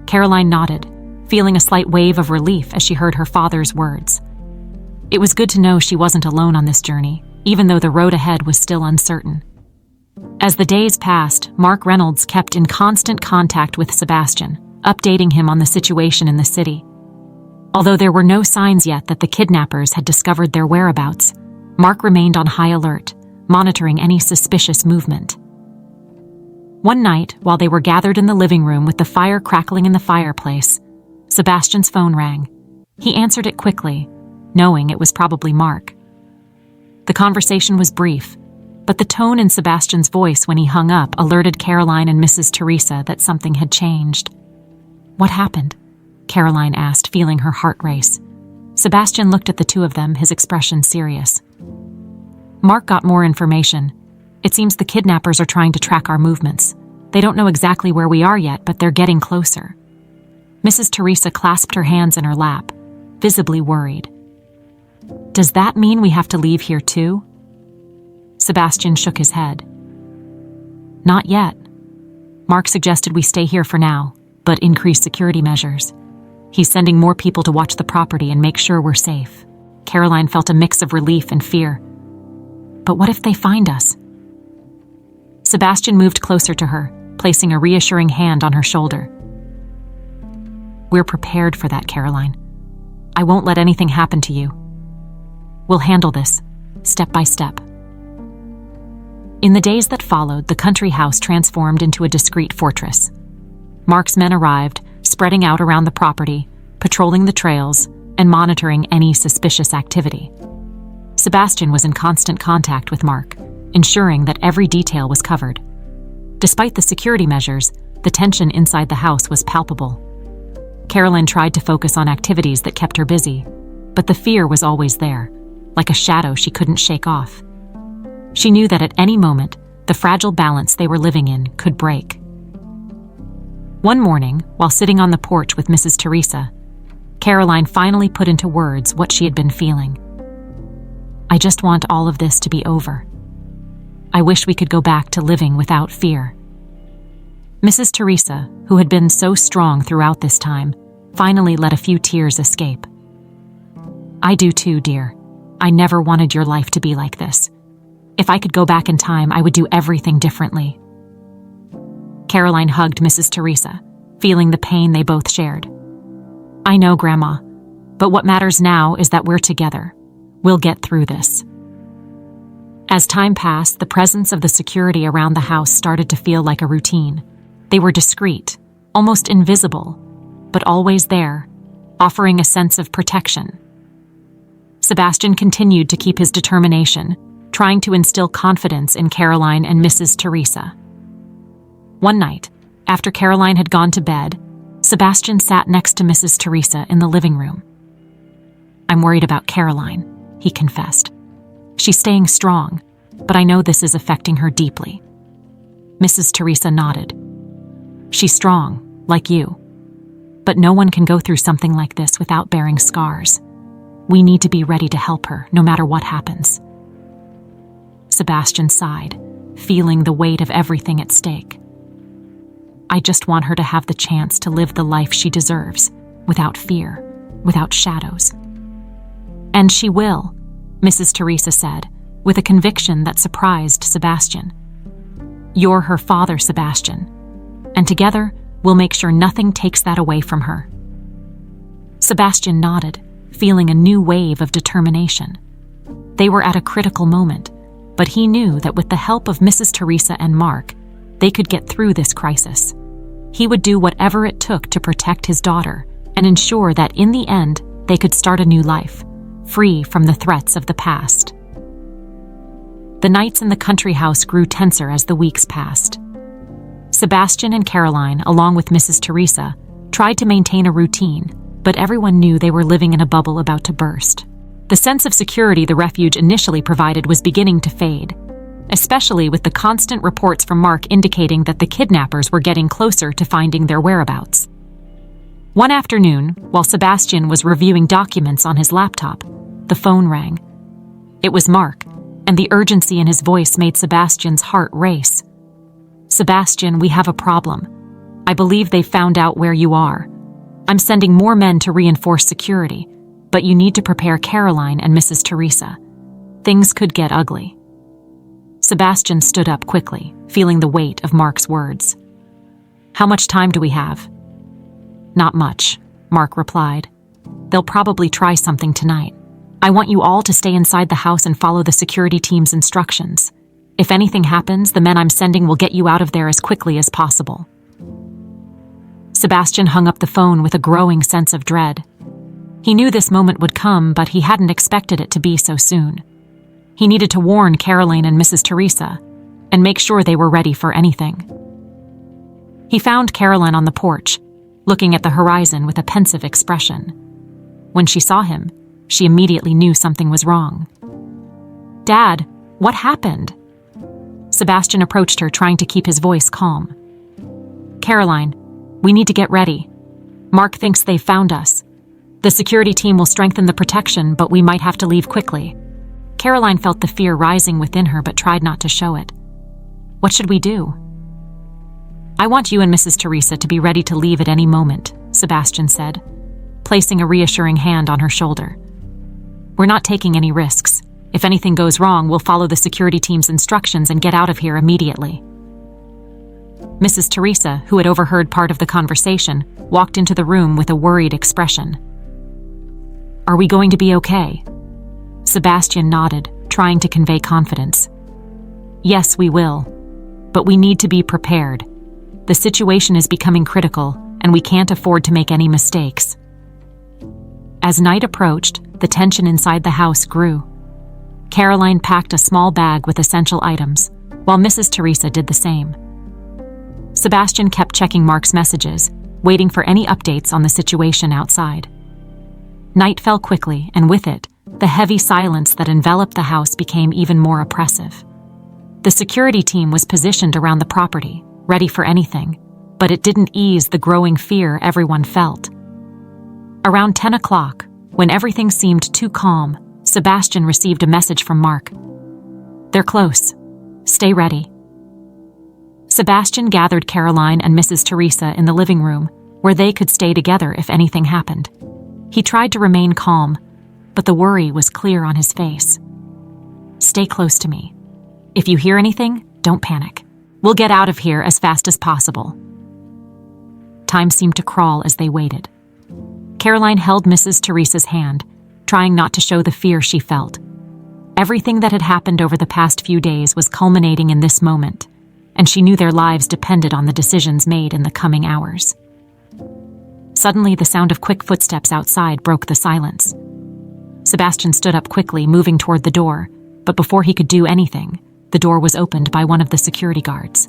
Caroline nodded, feeling a slight wave of relief as she heard her father's words. It was good to know she wasn't alone on this journey, even though the road ahead was still uncertain. As the days passed, Mark Reynolds kept in constant contact with Sebastian, updating him on the situation in the city. Although there were no signs yet that the kidnappers had discovered their whereabouts, Mark remained on high alert, monitoring any suspicious movement. One night, while they were gathered in the living room with the fire crackling in the fireplace, Sebastian's phone rang. He answered it quickly, knowing it was probably Mark. The conversation was brief, but the tone in Sebastian's voice when he hung up alerted Caroline and Mrs. Teresa that something had changed. "What happened?" Caroline asked, feeling her heart race. Sebastian looked at the two of them, his expression serious. "Mark got more information. It seems the kidnappers are trying to track our movements. They don't know exactly where we are yet, but they're getting closer." Mrs. Teresa clasped her hands in her lap, visibly worried. "Does that mean we have to leave here too?" Sebastian shook his head. "Not yet. Mark suggested we stay here for now, but increase security measures. He's sending more people to watch the property and make sure we're safe." Caroline felt a mix of relief and fear. "But what if they find us?" Sebastian moved closer to her, placing a reassuring hand on her shoulder. "We're prepared for that, Caroline. I won't let anything happen to you. We'll handle this, step by step." In the days that followed, the country house transformed into a discreet fortress. Mark's men arrived, spreading out around the property, patrolling the trails, and monitoring any suspicious activity. Sebastian was in constant contact with Mark, ensuring that every detail was covered. Despite the security measures, the tension inside the house was palpable. Caroline tried to focus on activities that kept her busy, but the fear was always there, like a shadow she couldn't shake off. She knew that at any moment, the fragile balance they were living in could break. One morning, while sitting on the porch with Mrs. Teresa, Caroline finally put into words what she had been feeling. "I just want all of this to be over. I wish we could go back to living without fear." Mrs. Teresa, who had been so strong throughout this time, finally let a few tears escape. "I do too, dear. I never wanted your life to be like this. If I could go back in time, I would do everything differently." Caroline hugged Mrs. Teresa, feeling the pain they both shared. "I know, Grandma, but what matters now is that we're together. We'll get through this." As time passed, the presence of the security around the house started to feel like a routine. They were discreet, almost invisible, but always there, offering a sense of protection. Sebastian continued to keep his determination, trying to instill confidence in Caroline and Mrs. Teresa. One night, after Caroline had gone to bed, Sebastian sat next to Mrs. Teresa in the living room. "I'm worried about Caroline," he confessed. "She's staying strong, but I know this is affecting her deeply." Mrs. Teresa nodded. "She's strong, like you. But no one can go through something like this without bearing scars. We need to be ready to help her, no matter what happens." Sebastian sighed, feeling the weight of everything at stake. I just want her to have the chance to live the life she deserves, without fear, without shadows. And she will, Mrs. Teresa said, with a conviction that surprised Sebastian. You're her father, Sebastian, and together we'll make sure nothing takes that away from her. Sebastian nodded, feeling a new wave of determination. They were at a critical moment, but he knew that with the help of Mrs. Teresa and Mark, they could get through this crisis. He would do whatever it took to protect his daughter and ensure that in the end they could start a new life, free from the threats of the past. The nights in the country house grew tenser as the weeks passed. Sebastian and Caroline, along with Mrs. Teresa, tried to maintain a routine, but everyone knew they were living in a bubble about to burst. The sense of security the refuge initially provided was beginning to fade, especially with the constant reports from Mark indicating that the kidnappers were getting closer to finding their whereabouts. One afternoon, while Sebastian was reviewing documents on his laptop, the phone rang. It was Mark, and the urgency in his voice made Sebastian's heart race. Sebastian, we have a problem. I believe they've found out where you are. I'm sending more men to reinforce security, but you need to prepare Caroline and Mrs. Teresa. Things could get ugly. Sebastian stood up quickly, feeling the weight of Mark's words. How much time do we have? Not much, Mark replied. They'll probably try something tonight. I want you all to stay inside the house and follow the security team's instructions. If anything happens, the men I'm sending will get you out of there as quickly as possible. Sebastian hung up the phone with a growing sense of dread. He knew this moment would come, but he hadn't expected it to be so soon. He needed to warn Caroline and Mrs. Teresa and make sure they were ready for anything. He found Caroline on the porch, looking at the horizon with a pensive expression. When she saw him, she immediately knew something was wrong. Dad, what happened? Sebastian approached her, trying to keep his voice calm. Caroline, we need to get ready. Mark thinks they've found us. The security team will strengthen the protection, but we might have to leave quickly. Caroline felt the fear rising within her but tried not to show it. What should we do? I want you and Mrs. Teresa to be ready to leave at any moment, Sebastian said, placing a reassuring hand on her shoulder. We're not taking any risks. If anything goes wrong, we'll follow the security team's instructions and get out of here immediately. Mrs. Teresa, who had overheard part of the conversation, walked into the room with a worried expression. Are we going to be okay? Sebastian nodded, trying to convey confidence. Yes, we will. But we need to be prepared. The situation is becoming critical, and we can't afford to make any mistakes. As night approached, the tension inside the house grew. Caroline packed a small bag with essential items, while Mrs. Teresa did the same. Sebastian kept checking Mark's messages, waiting for any updates on the situation outside. Night fell quickly, and with it, the heavy silence that enveloped the house became even more oppressive. The security team was positioned around the property, ready for anything, but it didn't ease the growing fear everyone felt. Around 10 o'clock, when everything seemed too calm, Sebastian received a message from Mark. They're close. Stay ready. Sebastian gathered Caroline and Mrs. Teresa in the living room, where they could stay together if anything happened. He tried to remain calm, but the worry was clear on his face. Stay close to me. If you hear anything, don't panic. We'll get out of here as fast as possible. Time seemed to crawl as they waited. Caroline held Mrs. Teresa's hand, trying not to show the fear she felt. Everything that had happened over the past few days was culminating in this moment, and she knew their lives depended on the decisions made in the coming hours. Suddenly, the sound of quick footsteps outside broke the silence. Sebastian stood up quickly, moving toward the door, but before he could do anything, the door was opened by one of the security guards.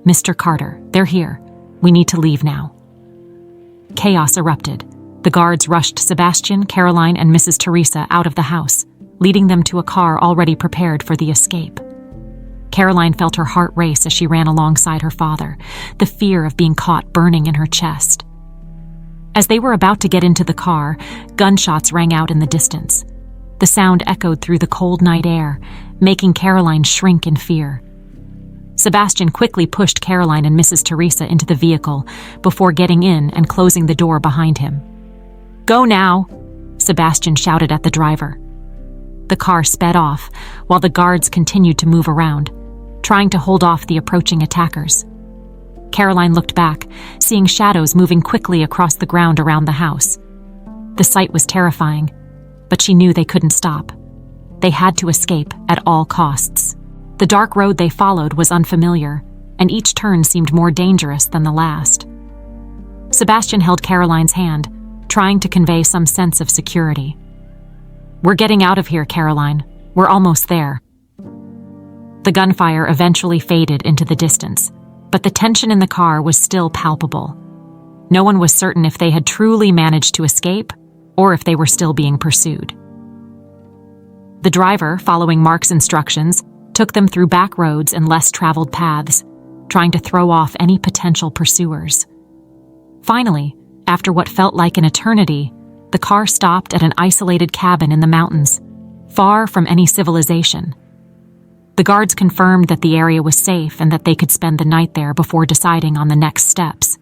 Mr. Carter, they're here. We need to leave now. Chaos erupted. The guards rushed Sebastian, Caroline, and Mrs. Teresa out of the house, leading them to a car already prepared for the escape. Caroline felt her heart race as she ran alongside her father, the fear of being caught burning in her chest. As they were about to get into the car, gunshots rang out in the distance. The sound echoed through the cold night air, making Caroline shrink in fear. Sebastian quickly pushed Caroline and Mrs. Teresa into the vehicle before getting in and closing the door behind him. "Go now," Sebastian shouted at the driver. The car sped off while the guards continued to move around, trying to hold off the approaching attackers. Caroline looked back, seeing shadows moving quickly across the ground around the house. The sight was terrifying, but she knew they couldn't stop. They had to escape at all costs. The dark road they followed was unfamiliar, and each turn seemed more dangerous than the last. Sebastian held Caroline's hand, trying to convey some sense of security. "We're getting out of here, Caroline. We're almost there." The gunfire eventually faded into the distance, but the tension in the car was still palpable. No one was certain if they had truly managed to escape or if they were still being pursued. The driver, following Mark's instructions, took them through back roads and less traveled paths, trying to throw off any potential pursuers. Finally, after what felt like an eternity, the car stopped at an isolated cabin in the mountains, far from any civilization. The guards confirmed that the area was safe and that they could spend the night there before deciding on the next steps.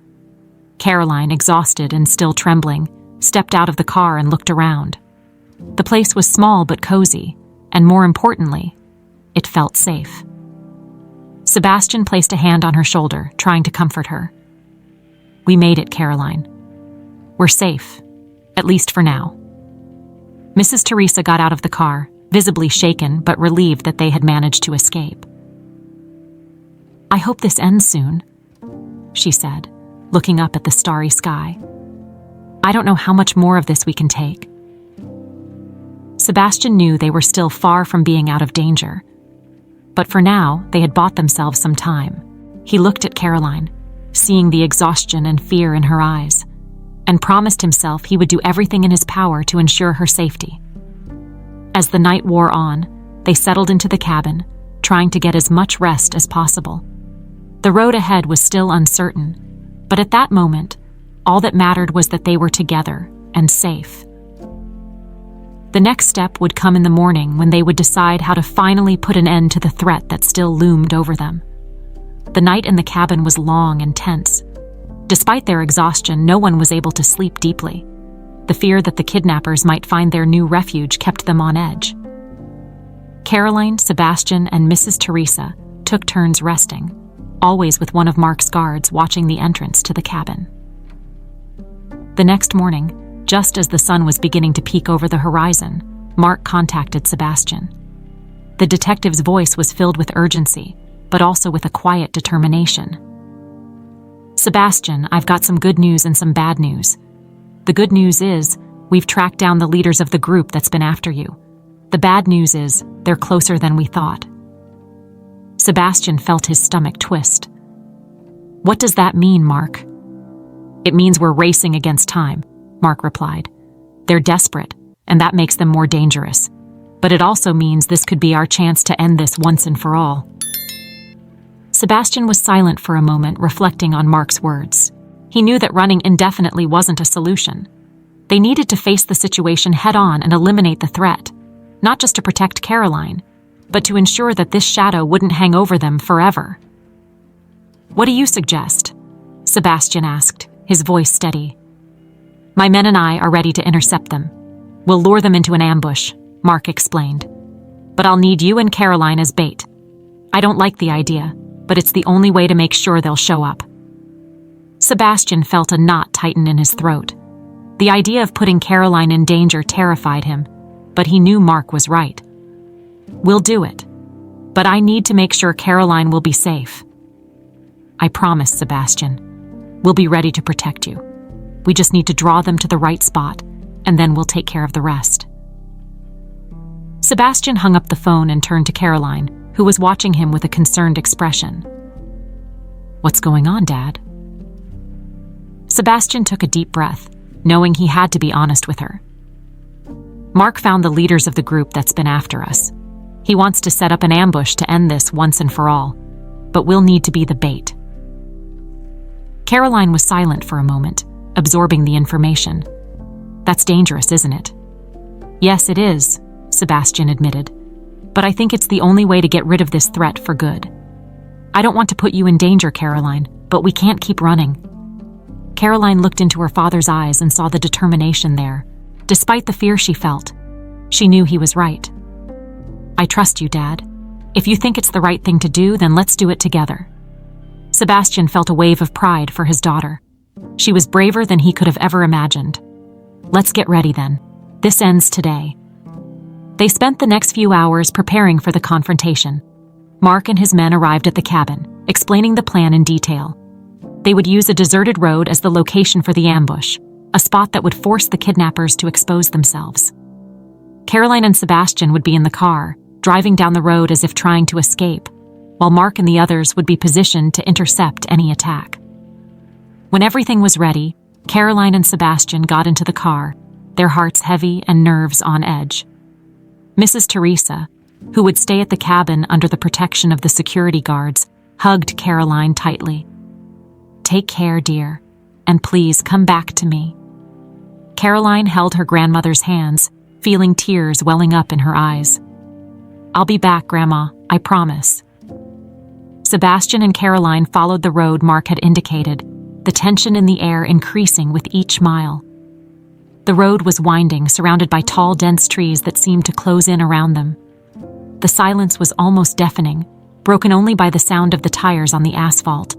Caroline, exhausted and still trembling, stepped out of the car and looked around. The place was small but cozy, and more importantly, it felt safe. Sebastian placed a hand on her shoulder, trying to comfort her. "We made it, Caroline. We're safe, at least for now." Mrs. Teresa got out of the car, visibly shaken but relieved that they had managed to escape. "I hope this ends soon," she said, looking up at the starry sky. "I don't know how much more of this we can take." Sebastian knew they were still far from being out of danger, but for now they had bought themselves some time. He looked at Caroline, seeing the exhaustion and fear in her eyes, and promised himself he would do everything in his power to ensure her safety. As the night wore on, they settled into the cabin, trying to get as much rest as possible. The road ahead was still uncertain, but at that moment, all that mattered was that they were together and safe. The next step would come in the morning when they would decide how to finally put an end to the threat that still loomed over them. The night in the cabin was long and tense. Despite their exhaustion, no one was able to sleep deeply. The fear that the kidnappers might find their new refuge kept them on edge. Caroline, Sebastian, and Mrs. Teresa took turns resting, always with one of Mark's guards watching the entrance to the cabin. The next morning, just as the sun was beginning to peek over the horizon, Mark contacted Sebastian. The detective's voice was filled with urgency, but also with a quiet determination. "Sebastian, I've got some good news and some bad news. The good news is, we've tracked down the leaders of the group that's been after you. The bad news is, they're closer than we thought." Sebastian felt his stomach twist. "What does that mean, Mark?" "It means we're racing against time," Mark replied. "They're desperate, and that makes them more dangerous. But it also means this could be our chance to end this once and for all." Sebastian was silent for a moment, reflecting on Mark's words. He knew that running indefinitely wasn't a solution. They needed to face the situation head-on and eliminate the threat, not just to protect Caroline, but to ensure that this shadow wouldn't hang over them forever. "What do you suggest?" Sebastian asked, his voice steady. "My men and I are ready to intercept them. We'll lure them into an ambush," Mark explained. "But I'll need you and Caroline as bait. I don't like the idea, but it's the only way to make sure they'll show up." Sebastian felt a knot tighten in his throat. The idea of putting Caroline in danger terrified him, but he knew Mark was right. "We'll do it, but I need to make sure Caroline will be safe." "I promise, Sebastian. We'll be ready to protect you. We just need to draw them to the right spot, and then we'll take care of the rest." Sebastian hung up the phone and turned to Caroline, who was watching him with a concerned expression. "What's going on, Dad?" Sebastian took a deep breath, knowing he had to be honest with her. "Mark found the leaders of the group that's been after us. He wants to set up an ambush to end this once and for all, but we'll need to be the bait." Caroline was silent for a moment, absorbing the information. "That's dangerous, isn't it?" "Yes, it is," Sebastian admitted. "But I think it's the only way to get rid of this threat for good. I don't want to put you in danger, Caroline, but we can't keep running." Caroline looked into her father's eyes and saw the determination there. Despite the fear she felt, she knew he was right. "I trust you, Dad. If you think it's the right thing to do, then let's do it together." Sebastian felt a wave of pride for his daughter. She was braver than he could have ever imagined. "Let's get ready then. This ends today." They spent the next few hours preparing for the confrontation. Mark and his men arrived at the cabin, explaining the plan in detail. They would use a deserted road as the location for the ambush, a spot that would force the kidnappers to expose themselves. Caroline and Sebastian would be in the car, driving down the road as if trying to escape, while Mark and the others would be positioned to intercept any attack. When everything was ready, Caroline and Sebastian got into the car, their hearts heavy and nerves on edge. Mrs. Teresa, who would stay at the cabin under the protection of the security guards, hugged Caroline tightly. "Take care, dear, and please come back to me." Caroline held her grandmother's hands, feeling tears welling up in her eyes. "I'll be back, Grandma, I promise." Sebastian and Caroline followed the road Mark had indicated, the tension in the air increasing with each mile. The road was winding, surrounded by tall, dense trees that seemed to close in around them. The silence was almost deafening, broken only by the sound of the tires on the asphalt.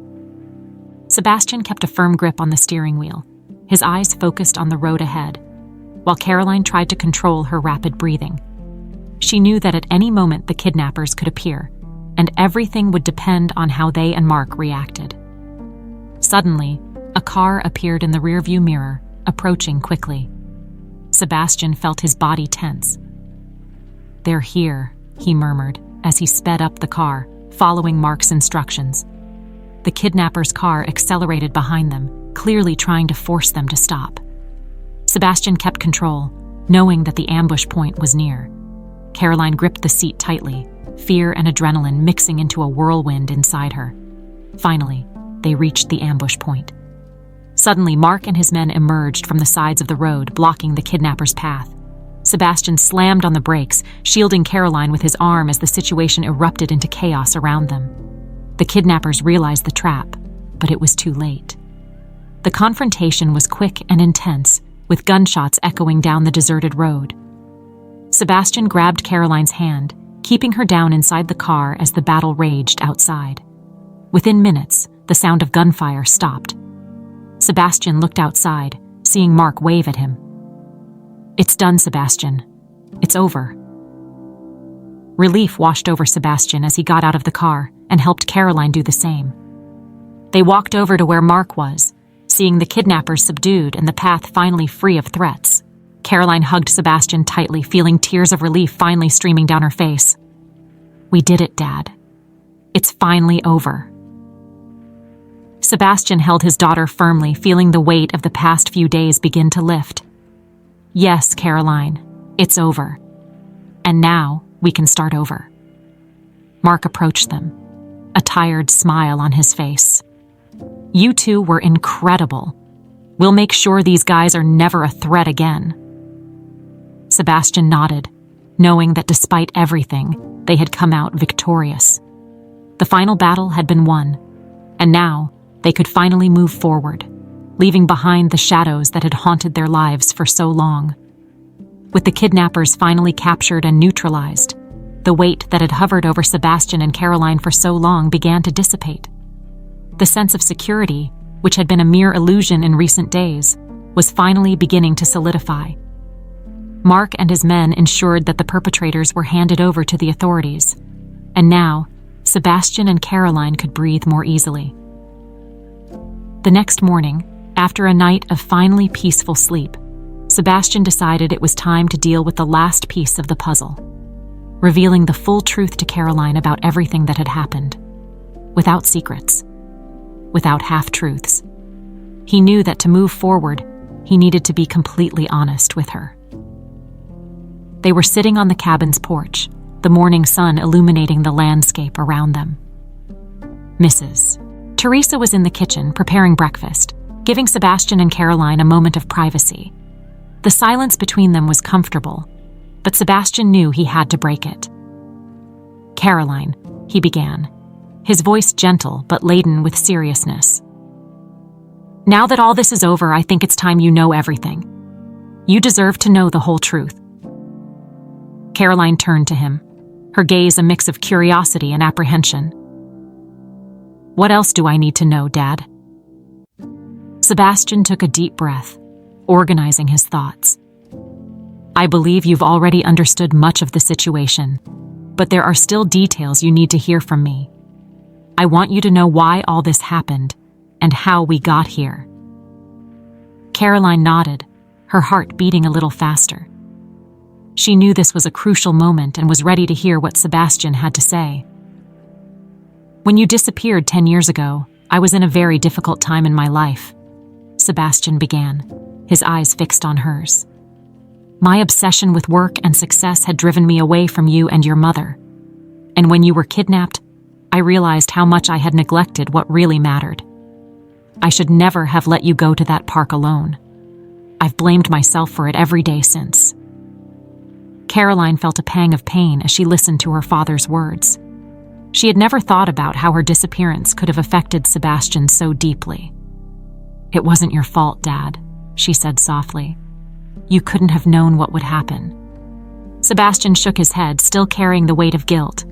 Sebastian kept a firm grip on the steering wheel, his eyes focused on the road ahead, while Caroline tried to control her rapid breathing. She knew that at any moment the kidnappers could appear, and everything would depend on how they and Mark reacted. Suddenly, a car appeared in the rearview mirror, approaching quickly. Sebastian felt his body tense. "They're here," he murmured as he sped up the car, following Mark's instructions. The kidnappers' car accelerated behind them, clearly trying to force them to stop. Sebastian kept control, knowing that the ambush point was near. Caroline gripped the seat tightly, fear and adrenaline mixing into a whirlwind inside her. Finally, they reached the ambush point. Suddenly, Mark and his men emerged from the sides of the road, blocking the kidnappers' path. Sebastian slammed on the brakes, shielding Caroline with his arm as the situation erupted into chaos around them. The kidnappers realized the trap, but it was too late. The confrontation was quick and intense, with gunshots echoing down the deserted road. Sebastian grabbed Caroline's hand, keeping her down inside the car as the battle raged outside. Within minutes, the sound of gunfire stopped. Sebastian looked outside, seeing Mark wave at him. "It's done, Sebastian. It's over." Relief washed over Sebastian as he got out of the car and helped Caroline do the same. They walked over to where Mark was, seeing the kidnappers subdued and the path finally free of threats. Caroline hugged Sebastian tightly, feeling tears of relief finally streaming down her face. "We did it, Dad. It's finally over." Sebastian held his daughter firmly, feeling the weight of the past few days begin to lift. "Yes, Caroline, it's over. And now we can start over." Mark approached them, a tired smile on his face. "You two were incredible. We'll make sure these guys are never a threat again." Sebastian nodded, knowing that despite everything, they had come out victorious. The final battle had been won, and now they could finally move forward, leaving behind the shadows that had haunted their lives for so long. With the kidnappers finally captured and neutralized, the weight that had hovered over Sebastian and Caroline for so long began to dissipate. The sense of security, which had been a mere illusion in recent days, was finally beginning to solidify. Mark and his men ensured that the perpetrators were handed over to the authorities, and now Sebastian and Caroline could breathe more easily. The next morning, after a night of finally peaceful sleep, Sebastian decided it was time to deal with the last piece of the puzzle, revealing the full truth to Caroline about everything that had happened, without secrets, without half-truths. He knew that to move forward, he needed to be completely honest with her. They were sitting on the cabin's porch, the morning sun illuminating the landscape around them. Mrs. Teresa was in the kitchen preparing breakfast, giving Sebastian and Caroline a moment of privacy. The silence between them was comfortable, but Sebastian knew he had to break it. "Caroline," he began, his voice gentle but laden with seriousness. "Now that all this is over, I think it's time you know everything. You deserve to know the whole truth." Caroline turned to him, her gaze a mix of curiosity and apprehension. "What else do I need to know, Dad?" Sebastian took a deep breath, organizing his thoughts. "I believe you've already understood much of the situation, but there are still details you need to hear from me. I want you to know why all this happened and how we got here." Caroline nodded, her heart beating a little faster. She knew this was a crucial moment and was ready to hear what Sebastian had to say. "When you disappeared 10 years ago, I was in a very difficult time in my life," Sebastian began, his eyes fixed on hers. "My obsession with work and success had driven me away from you and your mother. And when you were kidnapped, I realized how much I had neglected what really mattered. I should never have let you go to that park alone. I've blamed myself for it every day since." Caroline felt a pang of pain as she listened to her father's words. She had never thought about how her disappearance could have affected Sebastian so deeply. "It wasn't your fault, Dad," she said softly. "You couldn't have known what would happen." Sebastian shook his head, still carrying the weight of guilt.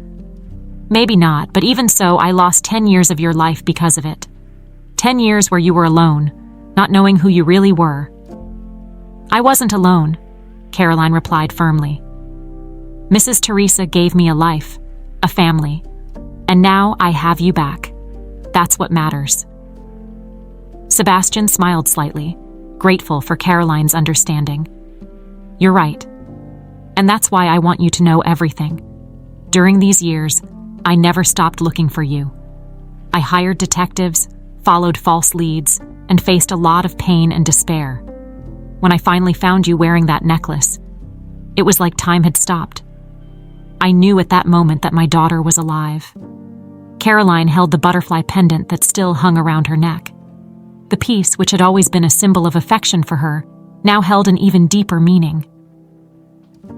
"Maybe not, but even so, I lost 10 years of your life because of it. 10 years where you were alone, not knowing who you really were." "I wasn't alone," Caroline replied firmly. "Mrs. Teresa gave me a life, a family, and now I have you back. That's what matters." Sebastian smiled slightly, grateful for Caroline's understanding. "You're right. And that's why I want you to know everything. During these years, I never stopped looking for you. I hired detectives, followed false leads, and faced a lot of pain and despair. When I finally found you wearing that necklace, it was like time had stopped. I knew at that moment that my daughter was alive." Caroline held the butterfly pendant that still hung around her neck. The piece, which had always been a symbol of affection for her, now held an even deeper meaning.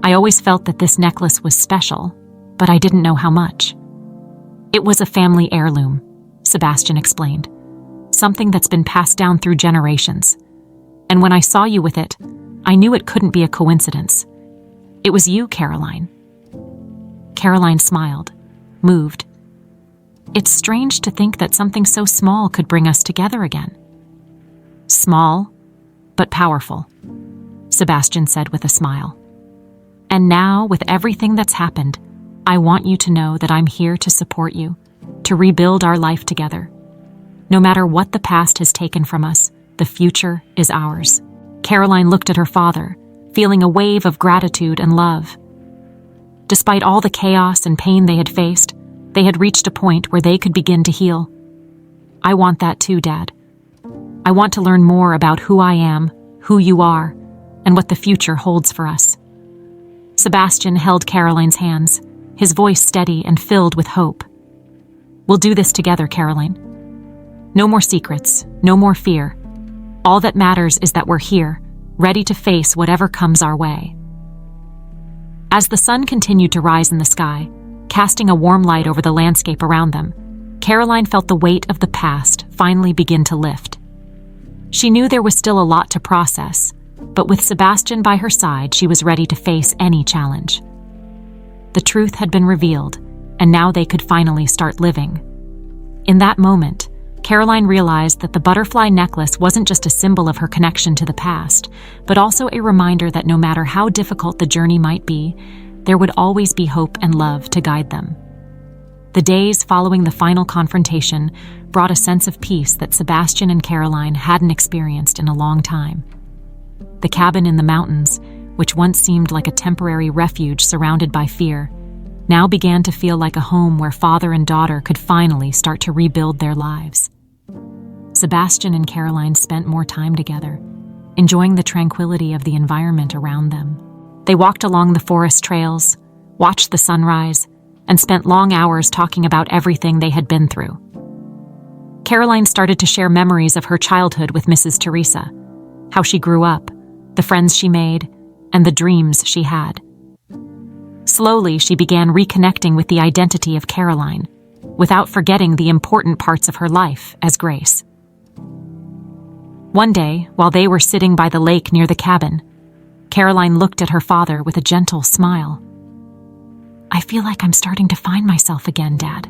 "I always felt that this necklace was special, but I didn't know how much. It was a family heirloom," Sebastian explained. "Something that's been passed down through generations. And when I saw you with it, I knew it couldn't be a coincidence. It was you, Caroline." Caroline smiled, moved. "It's strange to think that something so small could bring us together again." "Small, but powerful," Sebastian said with a smile. "And now, with everything that's happened, I want you to know that I'm here to support you, to rebuild our life together. No matter what the past has taken from us, the future is ours." Caroline looked at her father, feeling a wave of gratitude and love. Despite all the chaos and pain they had faced, they had reached a point where they could begin to heal. "I want that too, Dad. I want to learn more about who I am, who you are, and what the future holds for us." Sebastian held Caroline's hands, his voice steady and filled with hope. "We'll do this together, Caroline. No more secrets, no more fear. All that matters is that we're here, ready to face whatever comes our way." As the sun continued to rise in the sky, casting a warm light over the landscape around them, Caroline felt the weight of the past finally begin to lift. She knew there was still a lot to process, but with Sebastian by her side, she was ready to face any challenge. The truth had been revealed, and now they could finally start living. In that moment, Caroline realized that the butterfly necklace wasn't just a symbol of her connection to the past, but also a reminder that no matter how difficult the journey might be, there would always be hope and love to guide them. The days following the final confrontation brought a sense of peace that Sebastian and Caroline hadn't experienced in a long time. The cabin in the mountains, which once seemed like a temporary refuge surrounded by fear, now began to feel like a home where father and daughter could finally start to rebuild their lives. Sebastian and Caroline spent more time together, enjoying the tranquility of the environment around them. They walked along the forest trails, watched the sunrise, and spent long hours talking about everything they had been through. Caroline started to share memories of her childhood with Mrs. Teresa, how she grew up, the friends she made, and the dreams she had. Slowly, she began reconnecting with the identity of Caroline, without forgetting the important parts of her life as Grace. One day, while they were sitting by the lake near the cabin, Caroline looked at her father with a gentle smile. "I feel like I'm starting to find myself again, Dad.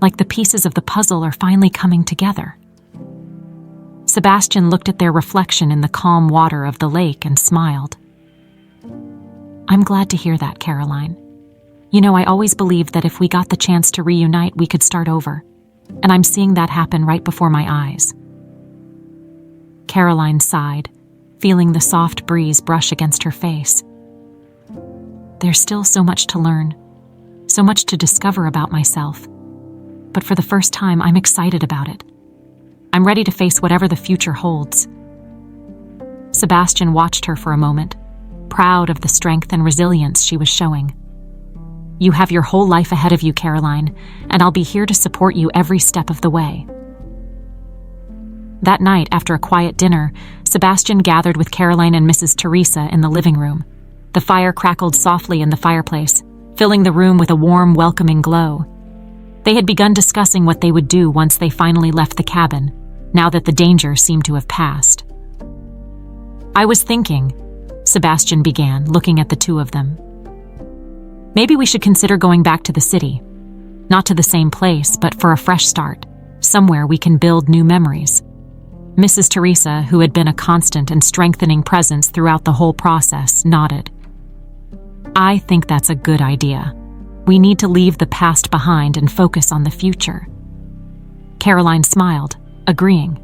Like the pieces of the puzzle are finally coming together." Sebastian looked at their reflection in the calm water of the lake and smiled. "I'm glad to hear that, Caroline. You know, I always believed that if we got the chance to reunite, we could start over, and I'm seeing that happen right before my eyes." Caroline sighed, feeling the soft breeze brush against her face. "There's still so much to learn, so much to discover about myself, but for the first time, I'm excited about it. I'm ready to face whatever the future holds." Sebastian watched her for a moment, proud of the strength and resilience she was showing. "You have your whole life ahead of you, Caroline, and I'll be here to support you every step of the way." That night, after a quiet dinner, Sebastian gathered with Caroline and Mrs. Teresa in the living room. The fire crackled softly in the fireplace, filling the room with a warm, welcoming glow. They had begun discussing what they would do once they finally left the cabin, now that the danger seemed to have passed. "I was thinking," Sebastian began, looking at the two of them. "Maybe we should consider going back to the city. Not to the same place, but for a fresh start, somewhere we can build new memories." Mrs. Teresa, who had been a constant and strengthening presence throughout the whole process, nodded. "I think that's a good idea. We need to leave the past behind and focus on the future." Caroline smiled, agreeing.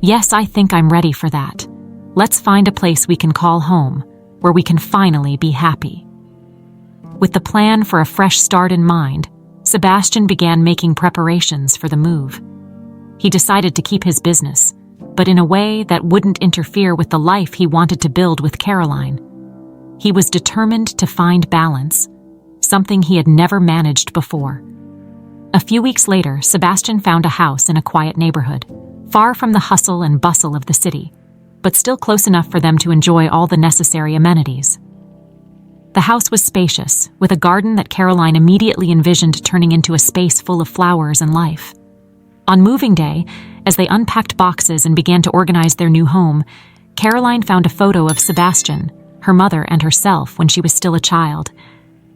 "Yes, I think I'm ready for that. Let's find a place we can call home, where we can finally be happy." With the plan for a fresh start in mind, Sebastian began making preparations for the move. He decided to keep his business, but in a way that wouldn't interfere with the life he wanted to build with Caroline. He was determined to find balance, something he had never managed before. A few weeks later, Sebastian found a house in a quiet neighborhood, far from the hustle and bustle of the city, but still close enough for them to enjoy all the necessary amenities. The house was spacious, with a garden that Caroline immediately envisioned turning into a space full of flowers and life. On moving day, as they unpacked boxes and began to organize their new home, Caroline found a photo of Sebastian, her mother, and herself when she was still a child.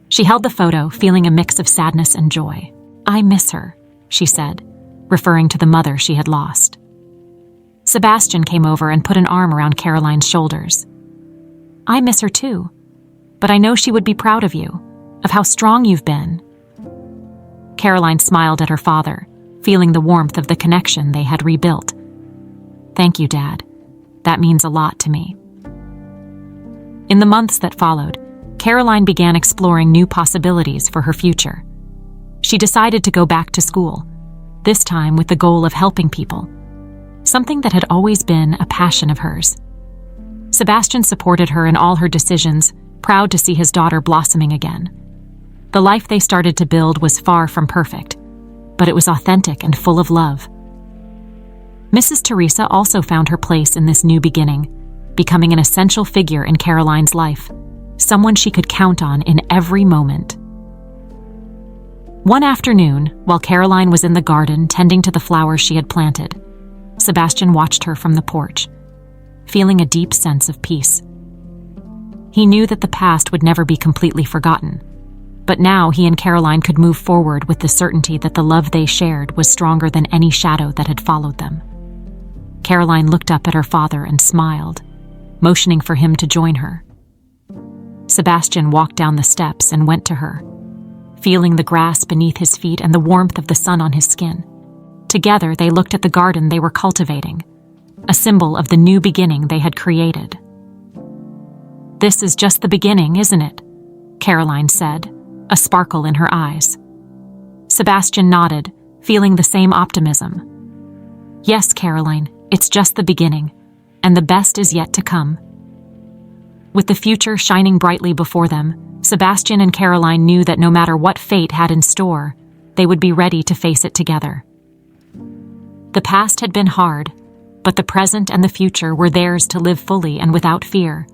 She held the photo, feeling a mix of sadness and joy. "I miss her," she said, referring to the mother she had lost. Sebastian came over and put an arm around Caroline's shoulders. "I miss her too, but I know she would be proud of you, of how strong you've been." Caroline smiled at her father, feeling the warmth of the connection they had rebuilt. "Thank you, Dad. That means a lot to me." In the months that followed, Caroline began exploring new possibilities for her future. She decided to go back to school, this time with the goal of helping people, something that had always been a passion of hers. Sebastian supported her in all her decisions, proud to see his daughter blossoming again. The life they started to build was far from perfect, but it was authentic and full of love. Mrs. Teresa also found her place in this new beginning, becoming an essential figure in Caroline's life, someone she could count on in every moment. One afternoon, while Caroline was in the garden tending to the flowers she had planted, Sebastian watched her from the porch, feeling a deep sense of peace. He knew that the past would never be completely forgotten, but now he and Caroline could move forward with the certainty that the love they shared was stronger than any shadow that had followed them. Caroline looked up at her father and smiled, motioning for him to join her. Sebastian walked down the steps and went to her, feeling the grass beneath his feet and the warmth of the sun on his skin. Together, they looked at the garden they were cultivating, a symbol of the new beginning they had created. "This is just the beginning, isn't it?" Caroline said, a sparkle in her eyes. Sebastian nodded, feeling the same optimism. "Yes, Caroline, it's just the beginning, and the best is yet to come." With the future shining brightly before them, Sebastian and Caroline knew that no matter what fate had in store, they would be ready to face it together. The past had been hard, but the present and the future were theirs to live fully and without fear.